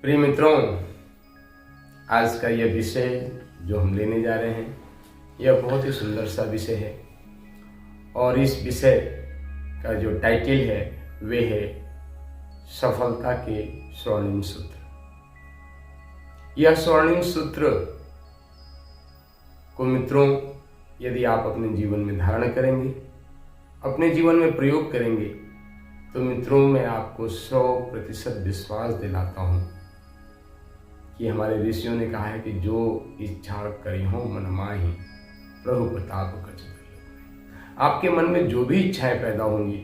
प्रिय मित्रों, आज का यह विषय जो हम लेने जा रहे हैं यह बहुत ही सुंदर सा विषय है और इस विषय का जो टाइटल है वे है सफलता के स्वर्णिम सूत्र। यह स्वर्णिम सूत्र को मित्रों यदि आप अपने जीवन में धारण करेंगे, अपने जीवन में प्रयोग करेंगे तो मित्रों मैं आपको 100% विश्वास दिलाता हूं कि हमारे ऋषियों ने कहा है कि जो इच्छा करी हो मन माही प्रभु प्रताप कछ करियो। आपके मन में जो भी इच्छाएं पैदा होंगी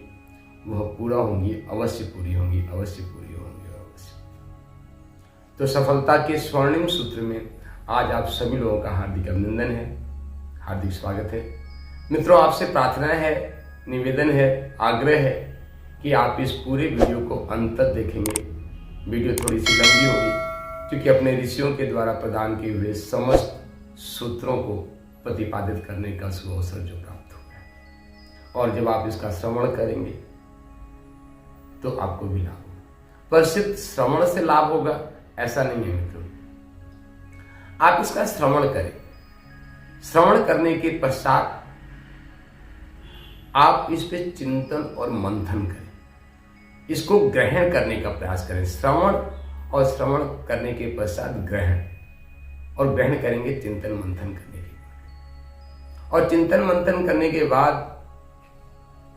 वह पूरा होंगी, अवश्य पूरी होंगी, अवश्य पूरी होंगी, अवश्य। तो सफलता के स्वर्णिम सूत्र में आज आप सभी लोगों का हार्दिक अभिनंदन है, हार्दिक स्वागत है। मित्रों, आपसे प्रार्थना है, निवेदन है, आग्रह है कि आप इस पूरे वीडियो को अंत तक देखेंगे। वीडियो थोड़ी सी लंबी होगी क्योंकि अपने ऋषियों के द्वारा प्रदान किए हुए समस्त सूत्रों को प्रतिपादित करने का शुभ अवसर जो प्राप्त हुआ है और जब आप इसका श्रवण करेंगे तो आपको भी लाभ होगा। पर सिर्फ श्रवण से लाभ होगा ऐसा नहीं है मित्रों। आप इसका श्रवण करें, श्रवण करने के पश्चात आप इस पे चिंतन और मंथन करें, इसको ग्रहण करने का प्रयास करें। श्रवण और श्रवण करने के पश्चात ग्रहण, और ग्रहण करेंगे चिंतन मंथन करने के बाद। और चिंतन मंथन करने के बाद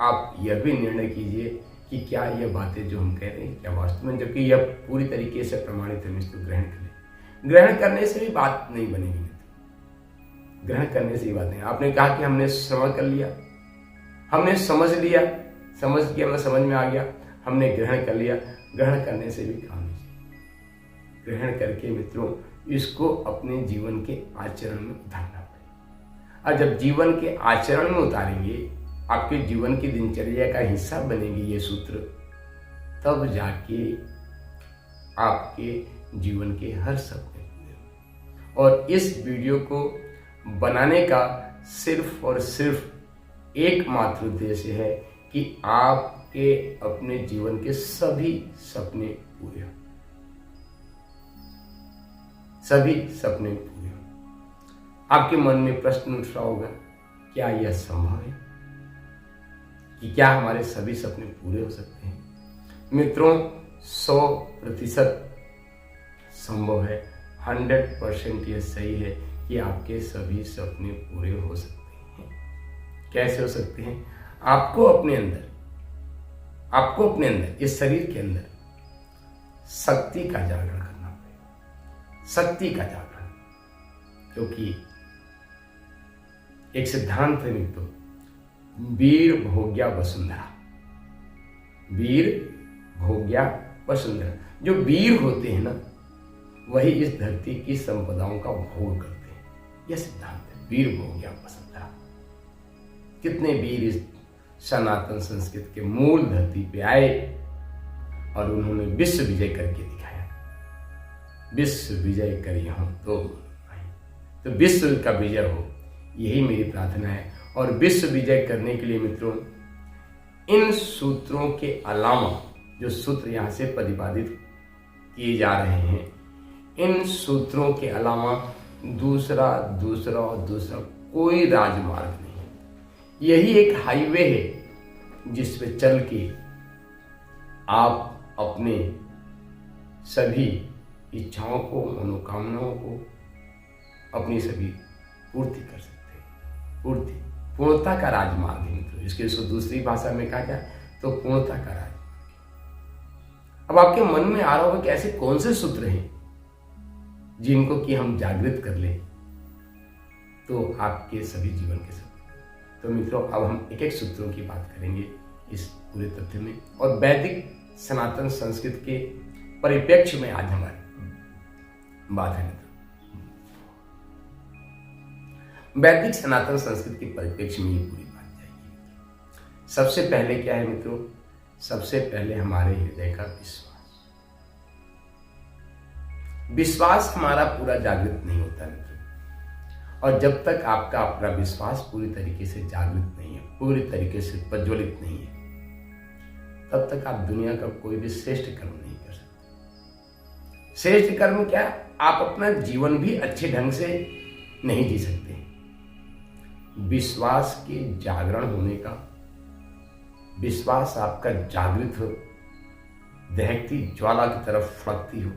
आप यह भी निर्णय कीजिए कि क्या यह बातें जो हम कह रहे हैं क्या वास्तव में, जबकि यह पूरी तरीके से प्रमाणित है, इसको ग्रहण करें। ग्रहण करने से भी बात नहीं बनेगी, ग्रहण करने से ही बात नहीं। आपने कहा कि हमने श्रवण कर लिया, हमने समझ लिया, समझ के हमें समझ में आ गया, हमने ग्रहण कर लिया। ग्रहण करने से भी काम नहीं। ग्रहण करके मित्रों इसको अपने जीवन के आचरण में उतारना पड़ेगा। और जब जीवन के आचरण में उतारेंगे, आपके जीवन की दिनचर्या का हिस्सा बनेगी ये सूत्र, तब जाके आपके जीवन के हर सपने पूरे होंगे। और इस वीडियो को बनाने का सिर्फ और सिर्फ एकमात्र उद्देश्य है कि आपके अपने जीवन के सभी सपने पूरे हों, सभी सपने पूरे हों। आपके मन में प्रश्न उठ रहा होगा, क्या यह संभव है कि क्या हमारे सभी सपने पूरे हो सकते हैं? मित्रों, 100% संभव है, 100% यह सही है कि आपके सभी सपने पूरे हो सकते हैं। कैसे हो सकते हैं? आपको अपने अंदर इस शरीर के अंदर शक्ति का जागरण करना पड़ेगा, शक्ति का जागरण। क्योंकि एक सिद्धांत है मित्रों, वीर भोग्या वसुंधरा, वीर भोग्या वसुंधरा। जो वीर होते हैं ना वही इस धरती की संपदाओं का भोग करते हैं। यह सिद्धांत है, वीर भोग्या वसुंधरा। कितने वीर इस सनातन संस्कृत के मूल धरती पे आए और उन्होंने विश्व विजय करके दिखाया। विश्व विजय करी हम तो विश्व का विजय हो, यही मेरी प्रार्थना है। और विश्व विजय करने के लिए मित्रों इन सूत्रों के अलावा जो सूत्र यहाँ से प्रतिपादित किए जा रहे हैं, इन सूत्रों के अलावा दूसरा कोई राजमार्ग नहीं है। यही एक हाईवे है जिस पे चल के आप अपने सभी इच्छाओं को, मनोकामनाओं को अपनी सभी पूर्ति कर सकते हैं। पूर्णता का राजमार्ग है मित्रों। इसके दूसरी भाषा में कहा जाए तो पूर्णता का राजमार्ग। अब आपके मन में आ रहा होगा कि ऐसे कौन से सूत्र हैं जिनको कि हम जागृत कर लें तो आपके सभी जीवन के सपने। तो मित्रों अब हम एक एक सूत्रों की बात करेंगे इस पूरे तथ्य में, और वैदिक सनातन संस्कृत के परिप्रेक्ष्य में आज हमारी बात है मित्रों। वैदिक सनातन संस्कृत के परिप्रेक्ष्य में ये पूरी बात जाएगी। सबसे पहले क्या है मित्रों? सबसे पहले हमारे हृदय का विश्वास हमारा पूरा जागृत नहीं होता मित्रों। और जब तक आपका अपना विश्वास पूरी तरीके से जागृत नहीं है, पूरी तरीके से प्रज्वलित नहीं है, तब तक आप दुनिया का कोई भी श्रेष्ठ कर्म नहीं कर सकते। श्रेष्ठ कर्म क्या, आप अपना जीवन भी अच्छे ढंग से नहीं जी सकते। विश्वास के जागरण होने का, विश्वास आपका जागृत हो, दहकती ज्वाला की तरफ फड़कती हो,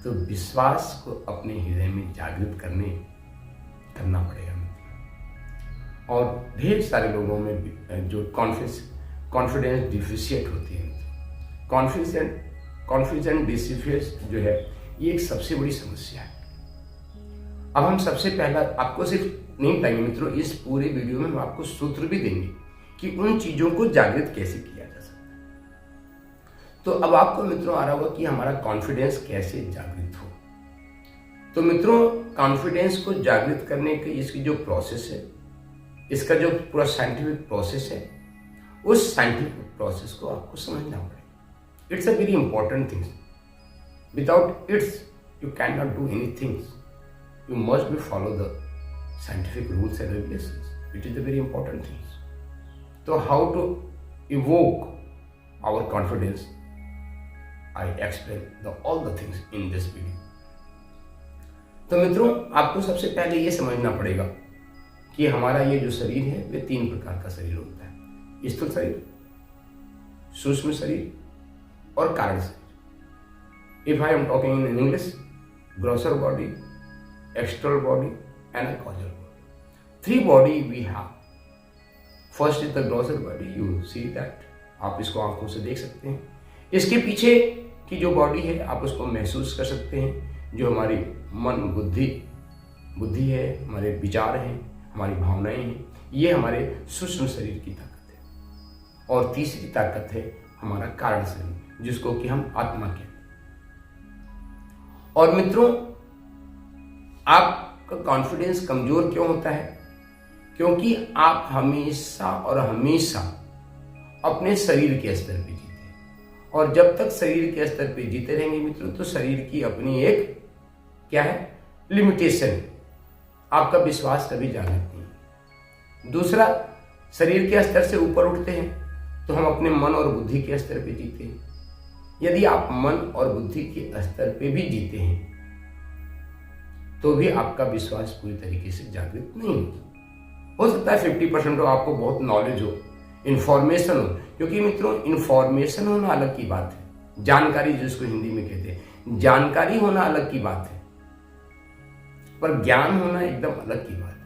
तो विश्वास को अपने हृदय में जागृत करना पड़ेगा। और ढेर सारे लोगों में जो कॉन्फिडेंस डिफिशिएंट होती है, कॉन्फिडेंस डिफिशिएंस जो है, ये एक सबसे बड़ी समस्या है। अब हम सबसे पहला आपको सिर्फ नहीं बताएंगे मित्रों, इस पूरे वीडियो में हम आपको सूत्र भी देंगे कि उन चीजों को जागृत कैसे किया जा सकता है। तो अब आपको मित्रों आ रहा होगा कि हमारा कॉन्फिडेंस कैसे जागृत हो। तो मित्रों, कॉन्फिडेंस को जागृत करने की इसकी जो प्रोसेस है, इसका जो पूरा साइंटिफिक प्रोसेस है, उस साइंटिफिक प्रोसेस को आपको समझना पड़ेगा। It's a very important thing. Without its you can not do anything. You must be follow the scientific rules and regulations. It is a very important thing. So how to evoke our confidence? I explain all the things in this video. तो मित्रों, आपको सबसे पहले ये समझना पड़ेगा कि हमारा ये जो शरीर है, वे 3 प्रकार का शरीर होता है। स्थूल शरीर, सूक्ष्म शरीर और कारण शरीर। If I am talking in English, grosser body, external body and a causal body. 3 body we have. First is the grosser body. You see that. आप इसको आंखों से देख सकते हैं। इसके पीछे की जो बॉडी है, आप उसको महसूस कर सकते हैं। जो हमारी मन बुद्धि है, हमारे विचार हैं, हमारी भावनाएं हैं, ये हमारे सूक्ष्म शरीर की ताकत है। और तीसरी ताकत है हमारा कारण शरीर, जिसको कि हम आत्मा कहते हैं। और मित्रों, आपका कॉन्फिडेंस कमजोर क्यों होता है? क्योंकि आप हमेशा और हमेशा अपने शरीर के स्तर पे जीते हैं। और जब तक शरीर के स्तर पे जीते रहेंगे मित्रों, तो शरीर की अपनी एक क्या है, लिमिटेशन। आपका विश्वास कभी जागृत नहीं। दूसरा, शरीर के स्तर से ऊपर उठते हैं तो हम अपने मन और बुद्धि के स्तर पे जीते हैं। यदि आप मन और बुद्धि के स्तर पे भी जीते हैं तो भी आपका विश्वास पूरी तरीके से जागृत नहीं हो सकता है 50% हो, आपको बहुत नॉलेज हो, इंफॉर्मेशन हो। क्योंकि मित्रों, इंफॉर्मेशन होना अलग की बात है, जानकारी जिसको हिंदी में कहते हैं, जानकारी होना अलग की बात है, पर ज्ञान होना एकदम अलग की बात है।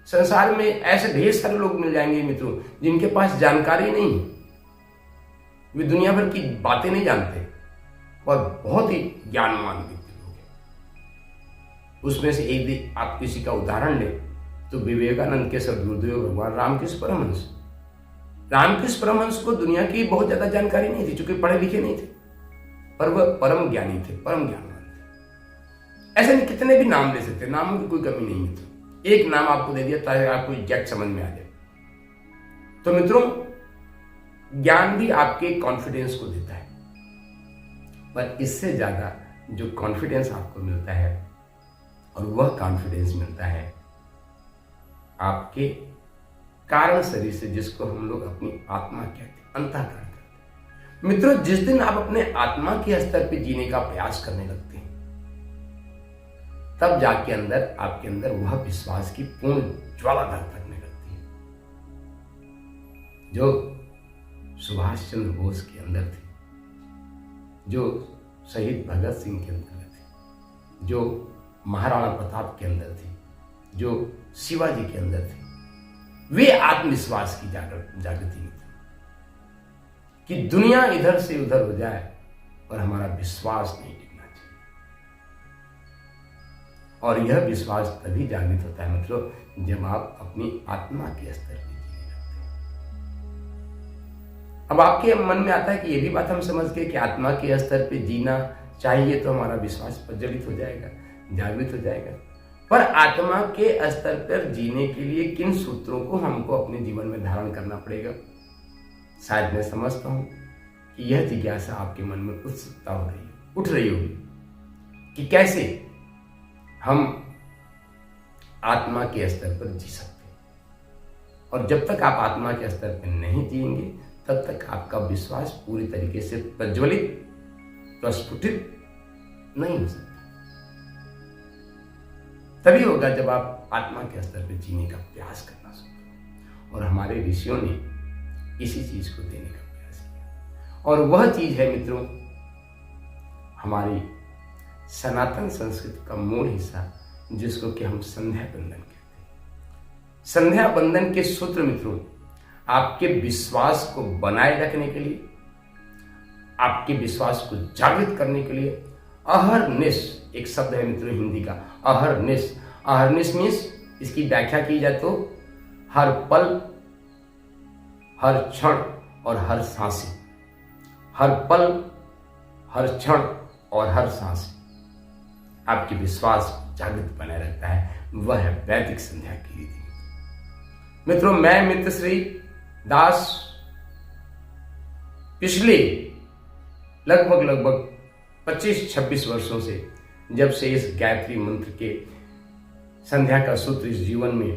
संसार में ऐसे ढेर सारे लोग मिल जाएंगे मित्रों, जिनके पास जानकारी नहीं है, वे दुनिया भर की बातें नहीं जानते और बहुत ही ज्ञानवान व्यक्ति लोग हैं। उसमें से एक आप किसी का उदाहरण लें तो विवेकानंद के सद्गुरुदेव भगवान रामकृष्ण परमहंस को दुनिया की बहुत ज्यादा जानकारी नहीं थी, चूंकि पढ़े लिखे नहीं थे, पर वह परम ज्ञानी थे, परम ज्ञानवान थे। ऐसे नहीं कितने भी नाम ले सकते, नामों की कोई कमी नहीं मित्रों। एक नाम आपको दे दिया ताकि आपको एग्जैक्ट समझ में आ जाए। तो मित्रों, ज्ञान भी आपके कॉन्फिडेंस को देता है, पर इससे ज्यादा जो कॉन्फिडेंस आपको मिलता है, और वह कॉन्फिडेंस मिलता है आपके कारण शरीर से, जिसको हम लोग अपनी आत्मा कहते हैं, अंतःकरण कहते हैं। मित्रों, जिस दिन आप अपने आत्मा के स्तर पर जीने का प्रयास करने लगते हैं, तब जाके आपके अंदर वह विश्वास की पूर्ण ज्वाला धड़कने लगती है, जो सुभाष चंद्र बोस के अंदर थी, जो शहीद भगत सिंह के अंदर थी, जो महाराणा प्रताप के अंदर थी, जो शिवाजी के अंदर थी। वे आत्मविश्वास की जागृति में थी कि दुनिया इधर से उधर हो जाए पर हमारा विश्वास नहीं टिकना चाहिए। और यह विश्वास तभी जागृत होता है मित्रों, जब आप अपनी आत्मा के स्तर पर जीने लगते हैं। अब आपके मन में आता है कि यह भी बात हम समझ गए कि आत्मा के स्तर पर जीना चाहिए तो हमारा विश्वास प्रज्वलित हो जाएगा, जागृत हो जाएगा। पर आत्मा के स्तर पर जीने के लिए किन सूत्रों को हमको अपने जीवन में धारण करना पड़ेगा? शायद मैं समझता हूं कि यह जिज्ञासा आपके मन में उत्सुकता उठ रही होगी कि कैसे हम आत्मा के स्तर पर जी सकते हैं। और जब तक आप आत्मा के स्तर पर नहीं जिएंगे, तब तक आपका विश्वास पूरी तरीके से प्रज्वलित, प्रस्फुटित नहीं हो सकता। तभी होगा जब आप आत्मा के स्तर पर जीने का प्रयास करना शुरू करो। और हमारे ऋषियों ने इसी चीज को देने का प्रयास किया, और वह चीज है मित्रों हमारी सनातन संस्कृति का मूल हिस्सा, जिसको कि हम संध्या बंदन कहते हैं। संध्या बंदन के सूत्र मित्रों आपके विश्वास को बनाए रखने के लिए, आपके विश्वास को जागृत करने के लिए अहर्निश, एक शब्द है मित्रों हिंदी का अहर्निश। अहर्निश मीन्स, इसकी व्याख्या की जाए तो हर पल, हर क्षण और हर सांस। हर पल, हर क्षण और हर सांस आपके विश्वास जागृत बनाए रखता है। वह है वैदिक संध्या की रीति। मित्रों, मैं मित्र श्री दास पिछले लगभग 25-26 वर्षों से, जब से इस गायत्री मंत्र के संध्या का सूत्र इस जीवन में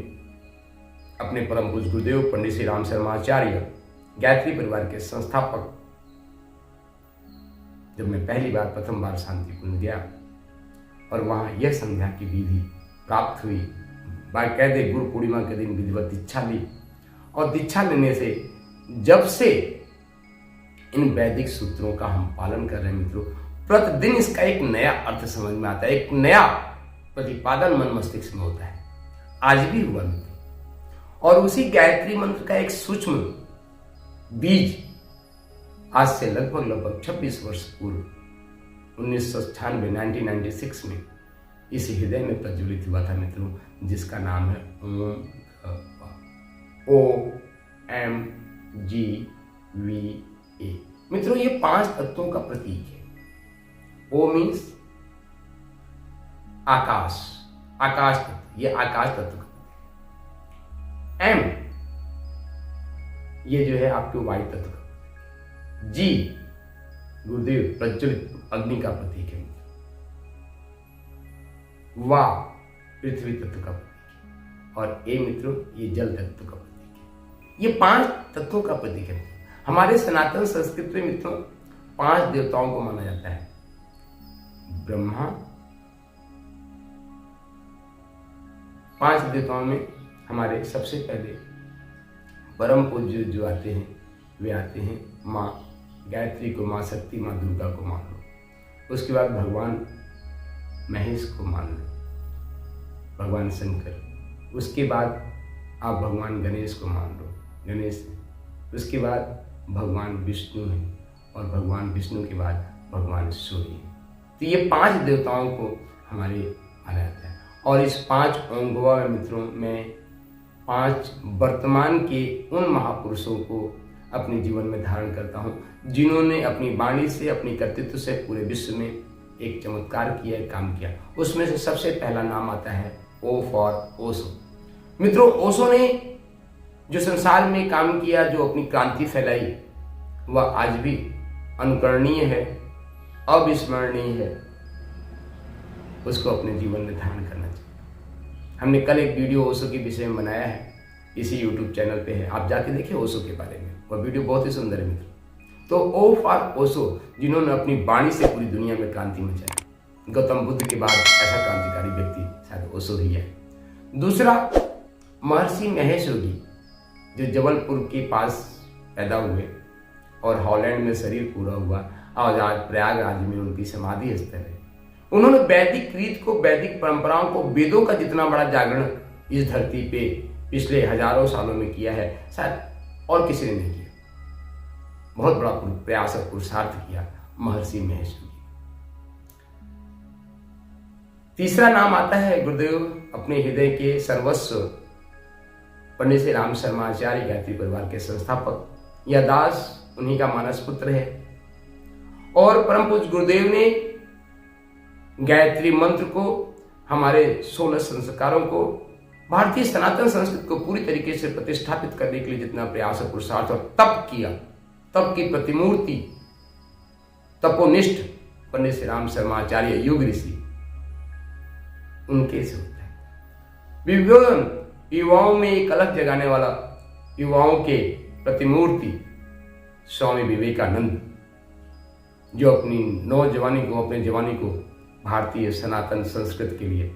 अपने परम पूज्य गुरुदेव पंडित श्री राम शर्मा आचार्य गायत्री परिवार के संस्थापक, जब मैं पहली बार प्रथम बार शांति कुंज गया और वहां यह संध्या की विधि प्राप्त हुई, बाकायदे गुरु पूर्णिमा के दिन विधिवत दीक्षा ली, और दीक्षा लेने से जब से इन वैदिक सूत्रों का हम पालन कर रहे हैं मित्रों, प्रतिदिन इसका एक नया अर्थ समझ में आता है, एक नया प्रतिपादन मन मस्तिष्क में होता है। आज भी हुआ मित्रों। और उसी गायत्री मंत्र का एक सूक्ष्म बीज आज से लगभग 26 वर्ष पूर्व 1996 में इस हृदय में प्रज्वलित हुआ था मित्रों, जिसका नाम है OMGVA। मित्रों, ये 5 तत्वों का प्रतीक है। O मीन्स आकाश, आकाश तत्व, ये आकाश तत्व का प्रतीक है। M ये जो है आपके वायु तत्व का। G गुरुदेव प्रज्वलित अग्नि का प्रतीक है। वा पृथ्वी तत्व का प्रतीक है। और ए मित्रों ये जल तत्व का प्रतीक है। ये 5 तत्वों का प्रतीक है। हमारे सनातन संस्कृति में मित्रों 5 देवताओं को माना जाता है। ब्रह्मा, 5 देवताओं में हमारे सबसे पहले परम पूज्य जो आते हैं, वे आते हैं माँ गायत्री को, माँ शक्ति, माँ दुर्गा को मान लो। उसके बाद भगवान महेश को मान लो, भगवान शंकर। उसके बाद आप भगवान गणेश को मान लो, गणेश। उसके बाद भगवान विष्णु हैं, और भगवान विष्णु के बाद भगवान सूर्य हैं। तो ये 5 देवताओं को हमारे माना जाता है। और इस 5 अंगों में मित्रों में 5 वर्तमान के उन महापुरुषों को अपने जीवन में धारण करता हूँ, जिन्होंने अपनी वाणी से, अपनी कर्तृत्व से पूरे विश्व में एक चमत्कार किया, एक काम किया। उसमें से सबसे पहला नाम आता है O फॉर ओशो। मित्रों, ओशो ने जो संसार में काम किया, जो अपनी क्रांति फैलाई, वह आज भी अनुकरणीय है, अविस्मरणीय है। उसको अपने जीवन में धारण करना चाहिए। हमने कल एक वीडियो ओशो के विषय में बनाया है, इसी YouTube चैनल पे है, आप जाके देखिए ओशो के बारे में। वह वीडियो बहुत ही सुंदर है मित्र। तो O फॉर ओशो, जिन्होंने अपनी वाणी से पूरी दुनिया में क्रांति मचाई। गौतम बुद्ध के बाद ऐसा क्रांतिकारी व्यक्ति शायद ओशो ही है। दूसरा, महर्षि महेश योगी, जो जबलपुर के पास पैदा हुए और हॉलैंड में शरीर पूरा हुआ, और आज प्रयागराज में उनकी समाधि स्थल है। उन्होंने वैदिक रीत को, वैदिक परंपराओं को, वेदों का जितना बड़ा जागरण इस धरती पे पिछले हजारों सालों में किया है, शायद और किसी ने नहीं किया। बहुत बड़ा प्रयास और पुरुषार्थ किया महर्षि महेश योगी। तीसरा नाम आता है गुरुदेव अपने हृदय के सर्वस्व पंडित श्री राम शर्मा आचार्य गायत्री परिवार के संस्थापक। यह दास उन्हीं का मानस पुत्र है। और परम पूज्य गुरुदेव ने गायत्री मंत्र को, हमारे 16 संस्कारों को, भारतीय सनातन संस्कृति को पूरी तरीके से प्रतिष्ठापित करने के लिए जितना प्रयास और पुरुषार्थ और तप किया, तप की प्रतिमूर्ति तपोनिष्ठ पंडित श्री राम शर्मा आचार्य युग ऋषि, उनके से होता है। युवाओं में एक अलग जगाने वाला, युवाओं के प्रतिमूर्ति स्वामी विवेकानंद, जो अपनी नौजवानी को, अपने जवानी को भारतीय सनातन संस्कृति के लिए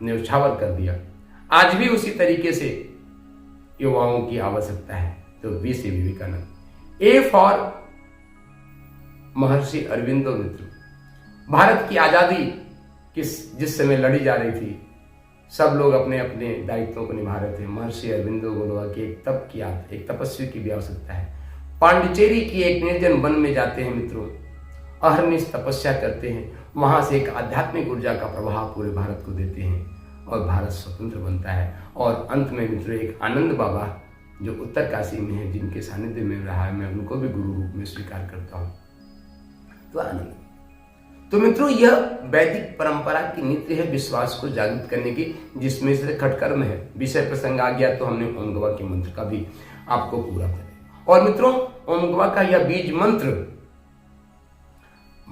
न्यौछावर कर दिया। आज भी उसी तरीके से युवाओं की आवश्यकता है। तो वी सी विवेकानंद। A for Maharshi Aurobindo. मित्रों, भारत की आजादी जिस समय लड़ी जा रही थी, सब लोग अपने अपने दायित्वों को निभा रहे थे। महर्षि अरविंदो को लगा कि एक तपस्वी की भी आवश्यकता है। पांडिचेरी की एक निर्जन वन में जाते हैं मित्रों, अहर्निश तपस्या करते हैं। वहां से एक आध्यात्मिक ऊर्जा का प्रभाव पूरे भारत को देते हैं और भारत स्वतंत्र बनता है। और अंत में मित्रों एक आनंद बाबा जो उत्तर काशी में है, जिनके सानिध्य में रहा है, मैं उनको भी गुरु रूप में स्वीकार करता हूं। तो आनंद। तो मित्रों यह वैदिक परंपरा की नीति है विश्वास को जागृत करने की, जिसमें से खटकर्म है। विषय प्रसंग आ गया तो हमने ओम गवा के मंत्र का भी आपको पूरा किया। और मित्रों ओम गवा का यह बीज मंत्र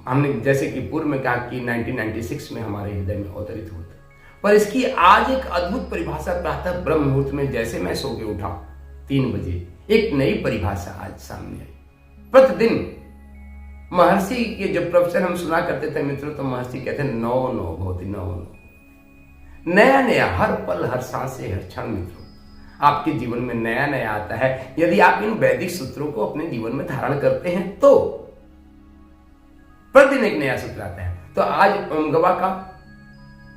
हमने जैसे कि पूर्व में कहा कि 1996 में हमारे हृदय में अवतरित हुआ था, पर इसकी आज एक अद्भुत परिभाषा प्रातः ब्रह्म मुहूर्त में जैसे मैं सो के उठा 3 बजे, एक नई परिभाषा आज सामने आई। प्रतिदिन महर्षि के जब प्रवचन हम सुना करते थे मित्रों, तो महर्षि कहते हैं 9 भवति 9 नया नया हर पल हर सांस से हर क्षण मित्रों आपके जीवन में नया नया आता है। यदि आप इन वैदिक सूत्रों को अपने जीवन में धारण करते हैं तो प्रतिदिन एक नया सूत्र आता है। तो आज ओम गवा का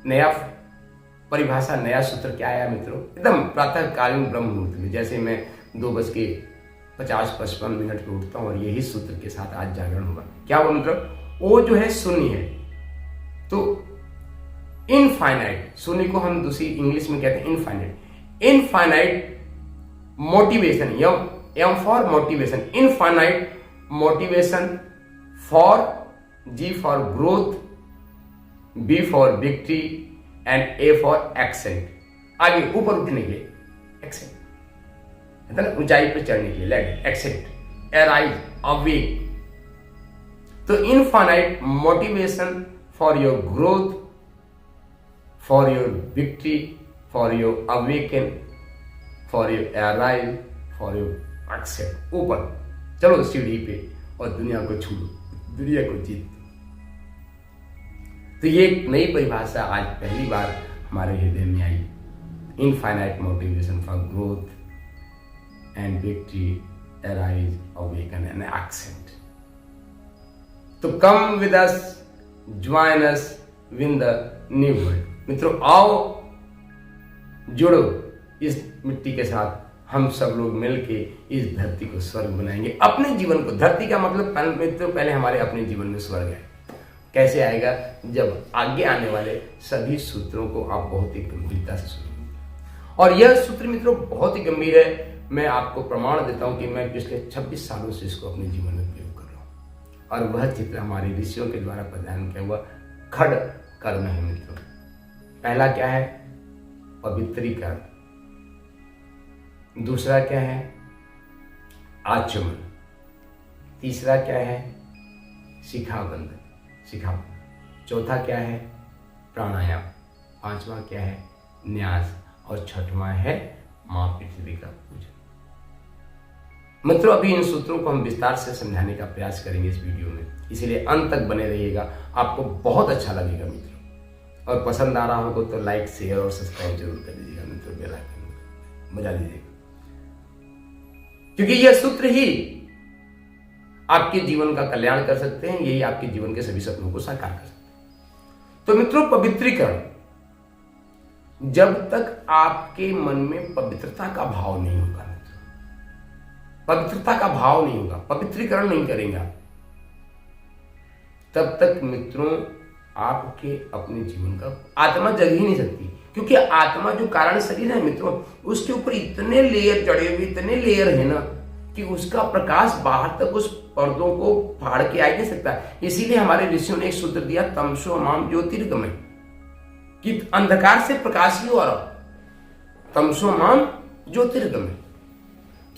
नया परिभाषा, नया सूत्र क्या आया मित्रों? एकदम प्रातःकालीन ब्रह्म मुहूर्त में, जैसे मैं 2:50-55 पे उठता हूं और यही सूत्र के साथ आज जागरण होगा। क्या वो मतलब वो जो है शून्य है, तो इनफाइनाइट, शून्य को हम दूसरी इंग्लिश में कहते हैं infinite. Infinite motivation, M for motivation, infinite motivation, for G for growth, B for victory and A for accent। आगे ऊपर उठने के लिए accent, है ना, ऊंचाई पर चढ़ने के लिए लेट accent, arise, awake। तो infinite motivation for your growth, for your victory, for your awaken, for your arise, for your accent। ऊपर चलो सीढ़ी पे और दुनिया को छू लो, दुनिया को जीत। तो ये एक नई परिभाषा आज पहली बार हमारे हृदय में आई। Infinite motivation for growth and victory, arise, awaken and ascent. तो come with us, join us win the new world. मित्रों आओ जुड़ो इस मिट्टी के साथ, हम सब लोग मिलके इस धरती को स्वर्ग बनाएंगे। अपने जीवन को, धरती का मतलब मित्रों पहले हमारे अपने जीवन में स्वर्ग है। कैसे आएगा? जब आगे आने वाले सभी सूत्रों को आप बहुत ही गंभीरता से सुनेंगे। और यह सूत्र मित्रों बहुत ही गंभीर है। मैं आपको प्रमाण देता हूं कि मैं पिछले 26 सालों से इसको अपने जीवन में प्रयोग कर रहा हूं। और वह चित्र हमारे ऋषियों के द्वारा प्रदान किया हुआ खड़ कर्म है मित्रों। पहला क्या है? पवित्रीकरण। दूसरा क्या है? आचमन। तीसरा क्या है? शिखाबंधन। चौथा क्या है? प्राणायाम। पांचवा क्या है? न्यास। और छठवां है मां पृथ्वी का पूजन। मित्रों अभी इन सूत्रों को हम विस्तार से समझाने का प्रयास करेंगे इस वीडियो में, इसीलिए अंत तक बने रहिएगा, आपको बहुत अच्छा लगेगा मित्रों। और पसंद आ रहा हो तो लाइक, शेयर और सब्सक्राइब जरूर कर दीजिएगा मित्रों, बेल आइकन बजा दीजिएगा, क्योंकि यह सूत्र ही आपके जीवन का कल्याण कर सकते हैं, यही आपके जीवन के सभी सपनों को साकार कर सकते हैं। तो मित्रों पवित्रीकरण, जब तक आपके मन में पवित्रता का भाव नहीं होगा मित्रों, पवित्रता का भाव नहीं होगा, पवित्रीकरण नहीं करेंगे आप, तब तक मित्रों आपके अपने जीवन का आत्मा जग ही नहीं सकती। क्योंकि आत्मा जो कारण शरीर है मित्रों, उसके ऊपर इतने लेयर चढ़े हुए, इतने लेयर है ना कि उसका प्रकाश बाहर तक उस पर्दों को फाड़ के आ नहीं सकता। इसीलिए हमारे ऋषियों ने एक सूत्र दिया, तमसो माम ज्योतिर्गमय, कि अंधकार से प्रकाश की ओर, तमसो माम ज्योतिर्गमय।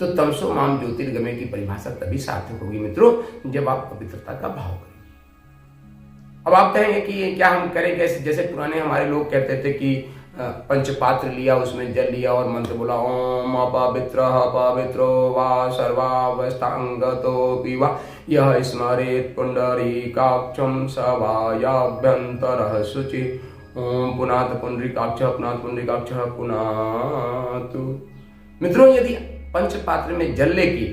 तो तमसो माम ज्योतिर्गमय की परिभाषा तभी सार्थक होगी मित्रों जब आप पवित्रता का भाव करेंगे। अब आप कहेंगे कि क्या हम करें कैसे? जैसे पुराने हमारे लोग कहते थे कि पंचपात्र लिया, उसमें जल लिया और मंत्र बोला, ओम अपवित्रः पवित्रो वा सर्वावस्थांगतोऽपि वा यः स्मरेत् पुंडरीकाक्षं स वायाभ्यन्तरः शुचिः। ओम पुनात पुंडरीकाक्षः पुनात पुंडरीकाक्षः पुनातु। मित्रों, यदि पंचपात्र में जल लेके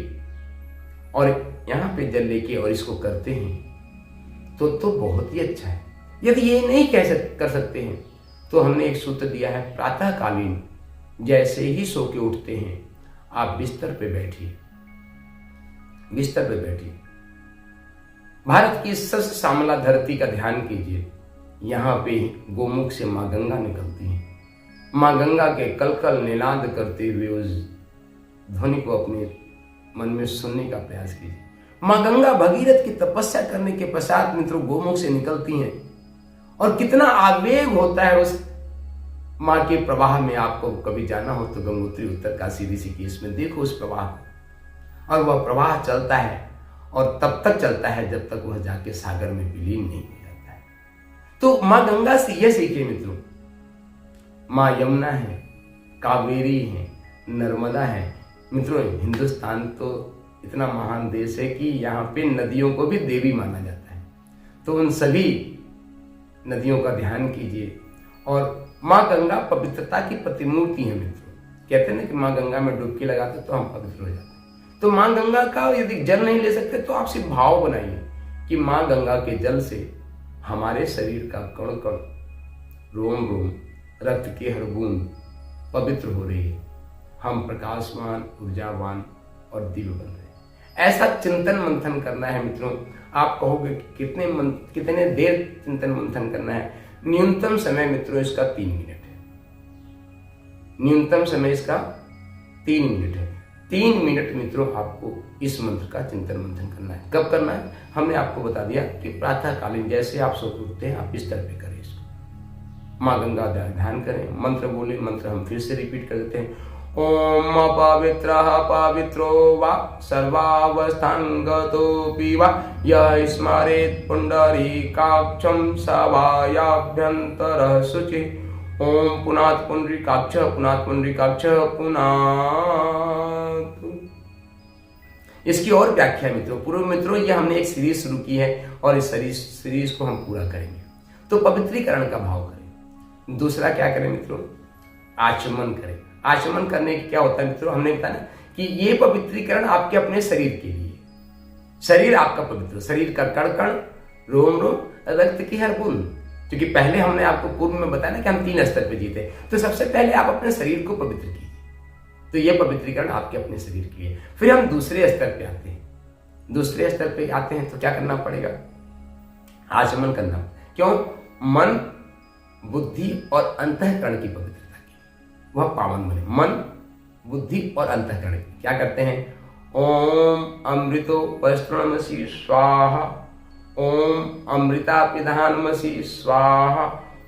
और यहाँ पे जल लेके और इसको करते हैं तो बहुत ही अच्छा है। यदि ये नहीं कर सकते हैं तो हमने एक सूत्र दिया है, प्रातःकालीन जैसे ही सो के उठते हैं आप बिस्तर पे बैठिए, बिस्तर पे बैठिए, भारत की सबसे श्यामला धरती का ध्यान कीजिए। यहाँ पे गोमुख से माँ गंगा निकलती है। माँ गंगा के कलकल निनाद करते हुए उस ध्वनि को अपने मन में सुनने का प्रयास कीजिए। माँ गंगा भगीरथ की तपस्या करने के पश्चात मित्रों गोमुख से निकलती हैं और कितना आवेग होता है उस माँ के प्रवाह में। आपको कभी जाना हो तो गंगोत्री, उत्तरकाशी, ऋषिकेश में देखो उस प्रवाह को, और वह प्रवाह चलता है और तब तक चलता है जब तक वह जाके सागर में विलीन नहीं हो जाता है। तो माँ गंगा से यह सीखे मित्रों, माँ यमुना है, कावेरी है, नर्मदा है। मित्रों, हिंदुस्तान तो इतना महान देश है कि यहाँ पे नदियों को भी देवी माना जाता है। तो उन सभी नदियों का ध्यान कीजिए। और माँ गंगा पवित्रता की प्रतिमूर्ति है मित्रों। कहते हैं ना कि माँ गंगा में डुबकी लगाते तो हम पवित्र हो जाते हैं। तो माँ गंगा का यदि जल नहीं ले सकते तो आप सिर्फ भाव बनाइए कि माँ गंगा के जल से हमारे शरीर का कण कण, रोम रोम, रक्त की हर बूंद पवित्र हो रही है। हम प्रकाशवान, ऊर्जावान और दिव्य बन रहे हैं। ऐसा चिंतन मंथन करना है मित्रों। आप कहोगे कि कितने देर चिंतन मंथन करना है? न्यूनतम समय मित्रों इसका 3 मिनट है। न्यूनतम समय इसका 3 मिनट है। 3 मिनट मित्रों आपको इस मंत्र का चिंतन मंथन करना है। कब करना है? हमने आपको बता दिया कि प्रातःकालीन जैसे आप सो उठते हैं आप बिस्तर पे करें इसको। माँ गंगा ध्यान करें, मंत्र बोले। मंत्र हम फिर से रिपीट कर देते हैं। ओम अपवित्रः पवित्रो वा सर्वावस्थांगतोऽपि वा यः स्मरेत् पुंडरीकाक्षं स वायाभ्यन्तरः शुचिः। ओम पुनात पुंडरीकाक्षः पुनात पुंडरीकाक्षः पुनातु। इसकी और व्याख्या मित्रों, पूर्व मित्रों, ये हमने एक सीरीज शुरू की है और इस सीरीज को हम पूरा करेंगे। तो पवित्रीकरण का भाव करें। दूसरा क्या करें मित्रों? आचमन करें। आचमन करने की क्या होता है मित्रों? हमने बताया कि ये पवित्रीकरण आपके अपने शरीर के लिए। शरीर आपका पवित्र, शरीर का कण कण, रोम रोम, रक्त की हर बूंद। क्योंकि पहले हमने आपको पूर्व में बताया ना कि हम 3 स्तर पे जीते, तो सबसे पहले आप अपने शरीर को पवित्र कीजिए। तो ये पवित्रीकरण आपके अपने शरीर के लिए। फिर हम दूसरे स्तर पे आते हैं। दूसरे स्तर पे आते हैं तो क्या करना पड़ेगा? आचमन करना। क्यों? मन, बुद्धि और अंतःकरण की पवित्रता की वह पावन बने। मन, बुद्धि और अंतःकरण क्या करते हैं? ओम अमृतो वस्त्रणमसि स्वाहा, ओम अमृता पिधानमसि स्वाहा,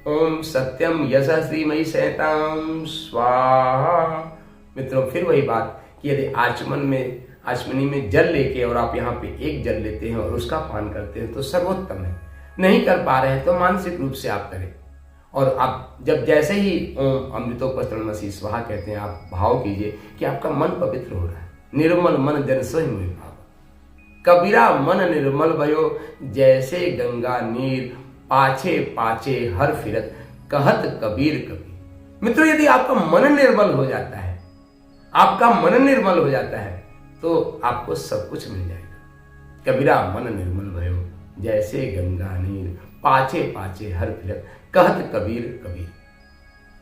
ओम सत्यम यशस्वीमयी शैताम स्वाहा। मित्रों, फिर वही बात कि यदि आचमनी में जल लेके और आप यहाँ पे एक जल लेते हैं और उसका पान करते हैं तो सर्वोत्तम है। नहीं कर पा रहे हैं तो मानसिक रूप से आप करें। और आप जब जैसे ही ओम अमृतोपस्त्रणमसि स्वाहा कहते हैं, आप भाव कीजिए कि आपका मन पवित्र हो रहा है। निर्मल मन जन सोहि मोहि भाव, कबीरा मन निर्मल भयो, जैसे गंगा नीर पाछे पाछे हर फिरत, कहत कबीर कबीर। मित्रों, यदि आपका मन निर्मल हो जाता है, आपका मन निर्मल हो जाता है तो आपको सब कुछ मिल जाएगा। कबीरा मन निर्मल भयो, जैसे गंगा नीर पाछे पाछे हर फिरत, कहत कबीर कबीर।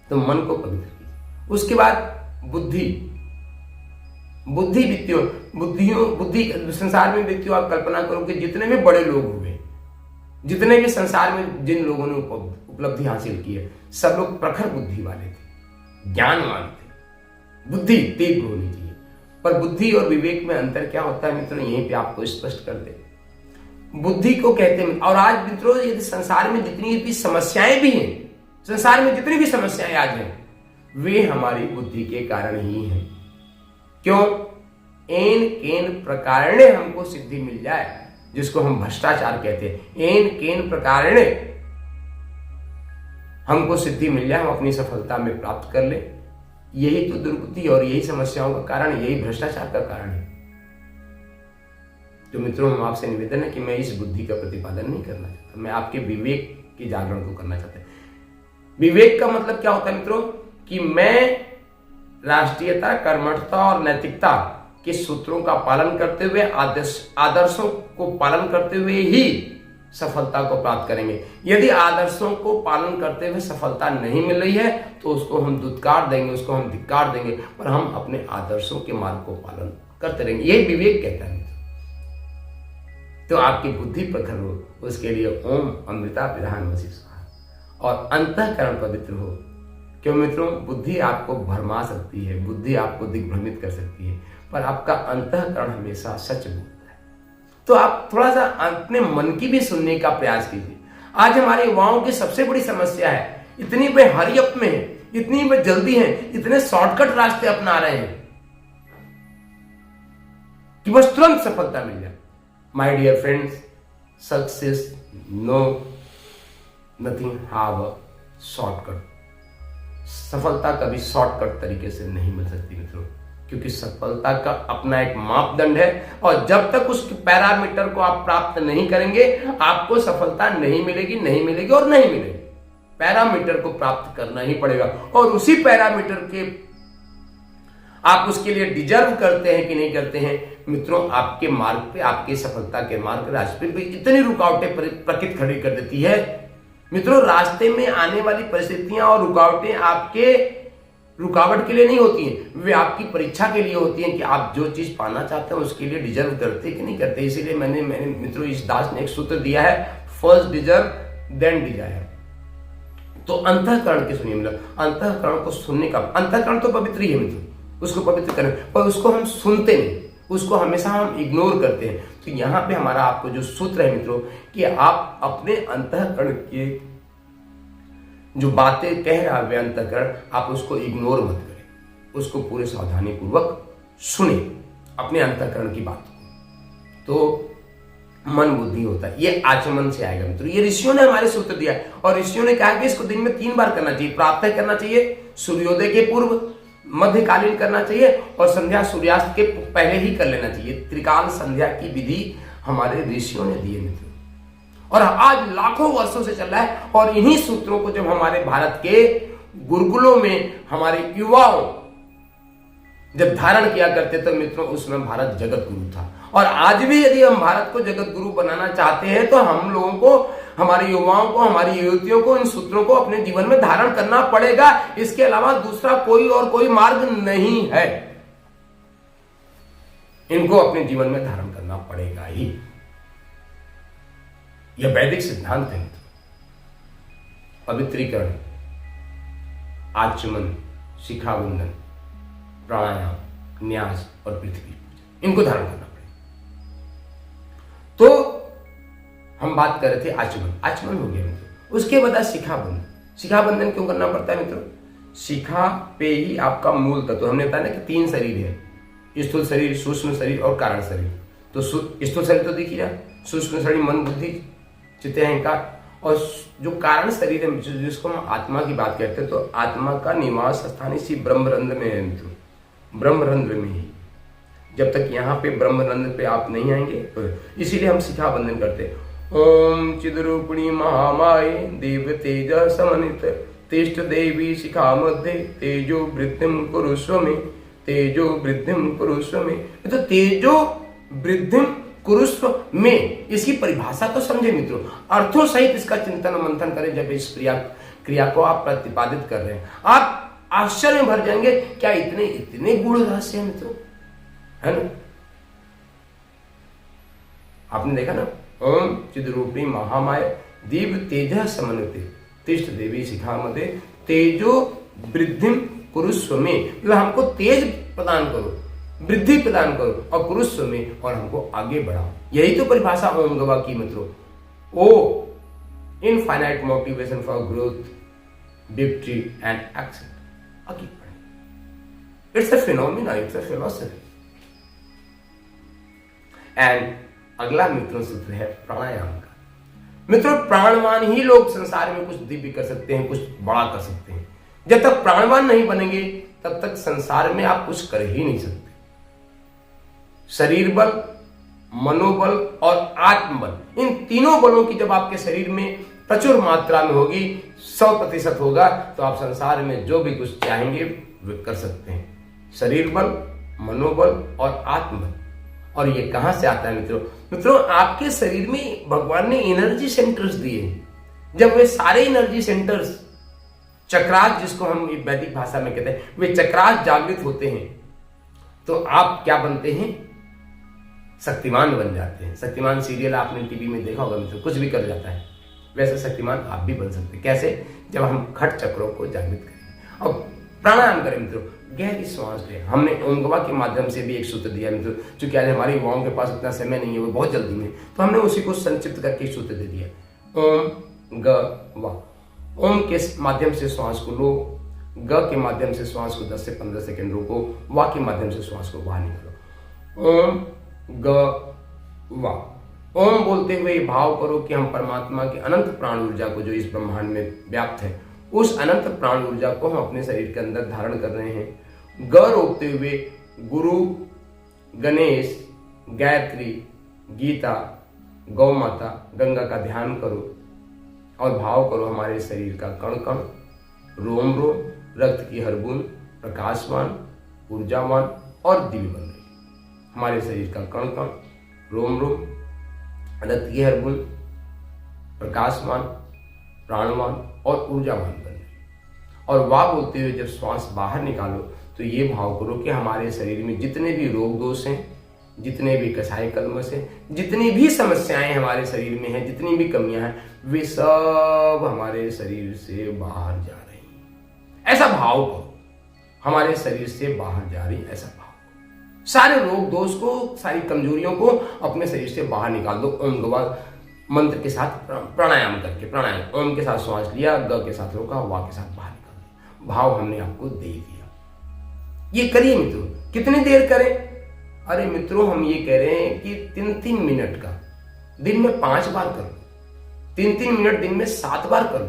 तो मन को पवित्र कीजिए। उसके बाद बुद्धि संसार में व्यक्तियों, आप कल्पना करो कि जितने भी बड़े लोग हुए, जितने भी संसार में जिन लोगों ने उपलब्धि हासिल की है, सब लोग प्रखर बुद्धि वाले थे, ज्ञानवान थे। बुद्धि तीव्र होनी चाहिए। पर बुद्धि और विवेक में अंतर क्या होता है मित्रों? यहीं पे आपको स्पष्ट कर दे। बुद्धि को कहते हैं, और आज मित्रों यदि संसार में जितनी भी समस्याएं भी हैं, संसार में जितनी भी समस्याएं आज हैं, वे हमारी बुद्धि के कारण ही हैं। क्यों? एन केन प्रकारणे हमको सिद्धि मिल जाए, जिसको हम भ्रष्टाचार कहते हैं। एन केन प्रकारणे हमको सिद्धि मिल जाए, हम अपनी सफलता में प्राप्त कर ले। यही तो दुर्बुद्धि और यही समस्याओं का कारण, यही भ्रष्टाचार का कारण है। तो मित्रों, हम आपसे निवेदन है कि मैं इस बुद्धि का प्रतिपादन नहीं करना चाहता, मैं आपके विवेक के जागरण को करना चाहता हूं। विवेक का मतलब क्या होता है मित्रों, कि मैं राष्ट्रीयता, कर्मठता और नैतिकता के सूत्रों का पालन करते हुए, आदर्शों को पालन करते हुए ही सफलता को प्राप्त करेंगे। यदि आदर्शों को पालन करते हुए सफलता नहीं मिल रही है तो उसको हम दुत्कार देंगे, उसको हम धिक्कार देंगे, पर हम अपने आदर्शों के मार्ग को पालन करते रहेंगे। यही विवेक कहता है। तो आपकी बुद्धि प्रखर हो, उसके लिए ओम अमृता विधान वसी स्वाहा, और अंतःकरण पवित्र हो। क्यों मित्रों, बुद्धि आपको भरमा सकती है, बुद्धि आपको दिग्भ्रमित कर सकती है, पर आपका अंतःकरण हमेशा सच बोलता है। तो आप थोड़ा सा अपने मन की भी सुनने का प्रयास कीजिए। आज हमारे युवाओं की सबसे बड़ी समस्या है, इतनी वे हरी अप में है, इतनी वे जल्दी है, इतने शॉर्टकट रास्ते अपना रहे हैं कि बस तुरंत सफलता मिल जाए। My dear friends, success no nothing have a shortcut. सफलता कभी शॉर्टकट तरीके से नहीं मिल सकती मित्रों, क्योंकि सफलता का अपना एक मापदंड है, और जब तक उस पैरामीटर को आप प्राप्त नहीं करेंगे आपको सफलता नहीं मिलेगी, नहीं मिलेगी और नहीं मिलेगी। पैरामीटर को प्राप्त करना ही पड़ेगा, और उसी पैरामीटर के आप उसके लिए डिजर्व करते हैं कि नहीं करते हैं मित्रों, आपके मार्ग पे, आपके सफलता के मार्ग रास्ते पे इतनी रुकावटें प्रकृति खड़ी कर देती है मित्रों। रास्ते में आने वाली परिस्थितियां और रुकावटें आपके रुकावट के लिए नहीं होती हैं, वे आपकी परीक्षा के लिए होती हैं कि आप जो चीज पाना चाहते हैं उसके लिए डिजर्व करते कि नहीं करते। इसीलिए मैंने मित्रों इस दास ने एक सूत्र दिया है, फर्स्ट डिजर्व देन डिजायर। तो अंतःकरण की सुनिए, मतलब अंतःकरण को सुनने का, अंतःकरण तो पवित्र ही है मित्रों, उसको पवित्र करें, पर उसको हम सुनते नहीं, उसको हमेशा हम इग्नोर करते हैं। तो यहां पे हमारा आपको जो सूत्र है मित्रों, कि आप अपने अंतःकरण के जो बातें कह रहा है अंतःकरण, आप उसको इग्नोर मत करें, उसको पूरे सावधानी पूर्वक सुने अपने अंतःकरण की बात को। तो मन बुद्धि होता है, ये आचमन से आएगा मित्रों। ये ऋषियों ने हमारे सूत्र दिया है, और ऋषियों ने कहा कि इसको दिन में 3 बार करना चाहिए। प्रातः करना चाहिए, सूर्योदय के पूर्व, मध्यकालीन करना चाहिए, और संध्या सूर्यास्त के पहले ही कर लेना चाहिए। त्रिकाल संध्या की विधि हमारे ऋषियों ने दी है मित्रों, और आज लाखों वर्षों से चल रहा है। और इन्हीं सूत्रों को जब हमारे भारत के गुरुकुलों में हमारे युवाओं जब धारण किया करते थे मित्रों, उसमें भारत जगत गुरु था। और आज भी यदि हम भारत को जगत गुरु बनाना चाहते हैं तो हम लोगों को, हमारे युवाओं को, हमारी युवतियों को इन सूत्रों को अपने जीवन में धारण करना पड़ेगा। इसके अलावा दूसरा कोई मार्ग नहीं है, इनको अपने जीवन में धारण करना पड़ेगा ही। यह वैदिक सिद्धांत है। पवित्रीकरण, आचमन, शिखाबंधन, प्राणायाम, न्यास और पृथ्वी पूजन, इनको धारण करना पड़ेगा। तो हम बात कर रहे थे आचमन, आचमन हो गया मित्रों। उसके बाद शिखाबंधन। शिखाबंधन क्यों करना पड़ता है मित्रों? शिखा पे ही आपका मूल तत्व, हमने बताया ना कि 3 शरीर है, स्थूल शरीर, सूक्ष्म शरीर और कारण शरीर। तो स्थूल शरीर तो दिख ही रहा, सूक्ष्म शरीर मन बुद्धि चित्त अहंकार, और जो कारण शरीर है जिसको हम आत्मा की बात करते हैं, तो आत्मा का निवास स्थान इसी ब्रह्मरंध्र में है मित्रों, ब्रह्मरंध्र में ही। जब तक यहाँ पे ब्रह्मरंध्र पे आप नहीं आएंगे तो इसीलिए हम शिखा बंधन करते हैं। ओम चिद्रूपिणी महामाये देव तेज समन्वित तिष्ठ देवी शिखा मध्य तेजो वृद्धिम कुरुस्व में, तेजो वृद्धिम कुरुस्व में। तो तेजो वृद्धिम कुरुस्व में, इसकी परिभाषा तो समझे मित्रों, अर्थों सहित इसका चिंतन मंथन करें। जब इस क्रिया को आप प्रतिपादित कर रहे हैं, आप आश्चर्य में भर जाएंगे, क्या इतने गूढ़ रहस्य है मित्रों, है ना? आपने देखा ना, ओम चिद्रूपिणी महामाया दीव तेज समन्वित तिष्ठ देवी शिखा मध्य तेजो वृद्धिम कुरुस्व में, मतलब हमको तेज प्रदान करो, वृद्धि प्रदान करो, और कुरुस्व में, और हमको आगे बढ़ाओ। यही तो परिभाषा ओम गवा की मित्रों। Oh infinite motivation for growth, victory and action. आगे बढ़े, it's a phenomena, it's a philosophy. And अगला मित्रों सूत्र है प्राणायाम का। मित्रों प्राणवान ही लोग संसार में कुछ दिव्य कर सकते हैं, कुछ बड़ा कर सकते हैं। जब तक प्राणवान नहीं बनेंगे तब तक संसार में आप कुछ कर ही नहीं सकते। शरीर बल, मनोबल और आत्मबल, इन तीनों बलों की जब आपके शरीर में प्रचुर मात्रा में होगी, 100% होगा, तो आप संसार में जो भी कुछ चाहेंगे वे कर सकते हैं। शरीर बल, मनोबल और आत्मबल। और ये कहां से आता है मित्रों? मित्रों आपके शरीर में भगवान ने एनर्जी सेंटर्स दिए हैं। जब वे सारे एनर्जी सेंटर्स चक्रास, जिसको हम वैदिक भाषा में कहते हैं, वे चक्रास जागृत होते हैं, तो आप क्या बनते हैं? शक्तिमान बन जाते हैं। शक्तिमान सीरियल आपने टीवी में देखा होगा मित्रों, कुछ भी कर जाता है। वैसे शक्तिमान आप भी बन सकते हैं। कैसे? जब हम खट चक्रों को जागृत करें। अब प्राणायाम करें मित्रों, गहरी श्वास लें। हमने ओंगवा के माध्यम से भी एक सूत्र दिया मित्रों, क्योंकि आज हमारी युवाओं के पास इतना समय नहीं है, वो बहुत जल्दी में, तो हमने उसी को संक्षिप्त करके सूत्र दे दिया। ओम ग वा। ओम के माध्यम से श्वास को लो, ग के माध्यम से श्वास को 10 से 15 सेकंड रोको, वा के माध्यम से श्वास को बाहर निकालो। ओम ग वा। ओम बोलते हुए भाव करो कि हम परमात्मा की अनंत प्राण ऊर्जा को, जो इस ब्रह्मांड में व्याप्त है, उस अनंत प्राण ऊर्जा को हम अपने शरीर के अंदर धारण कर रहे हैं। ग रोकते हुए गुरु, गणेश, गायत्री, गीता, गौ माता, गंगा का ध्यान करो और भाव करो हमारे शरीर का कण कण, रोम रोम, रक्त की हर बूंद प्रकाशवान, ऊर्जावान और दिव्य बन रही। हमारे शरीर का कण कण, रोम रोम, रक्त की हर बूंद प्रकाशवान, प्राणवान और ऊर्जावान बन रही। और वाह बोलते हुए जब श्वास बाहर निकालो तो ये भाव करो कि हमारे शरीर में जितने भी रोग दोष हैं, जितने भी कसाई कलमश हैं, जितनी भी समस्याएं हमारे शरीर में हैं, जितनी भी कमियां हैं, वे सब हमारे शरीर से बाहर जा रही हैं। ऐसा भाव करो, हमारे शरीर से बाहर जा रही, ऐसा भाव करो। सारे रोग दोष को, सारी कमजोरियों को अपने शरीर से बाहर निकाल दो। ओम गवा मंत्र के साथ प्राणायाम करके, प्राणायाम ओम के साथ श्वास लिया, ग के साथ रोका, वा के साथ बाहर निकाल दिया। भाव हमने आपको दे दिया। ये करिए मित्रों। कितनी देर करें? अरे मित्रों हम ये कह रहे हैं कि 3-3 मिनट का दिन में 5 बार कर लो, 3-3 मिनट दिन में 7 बार कर लो,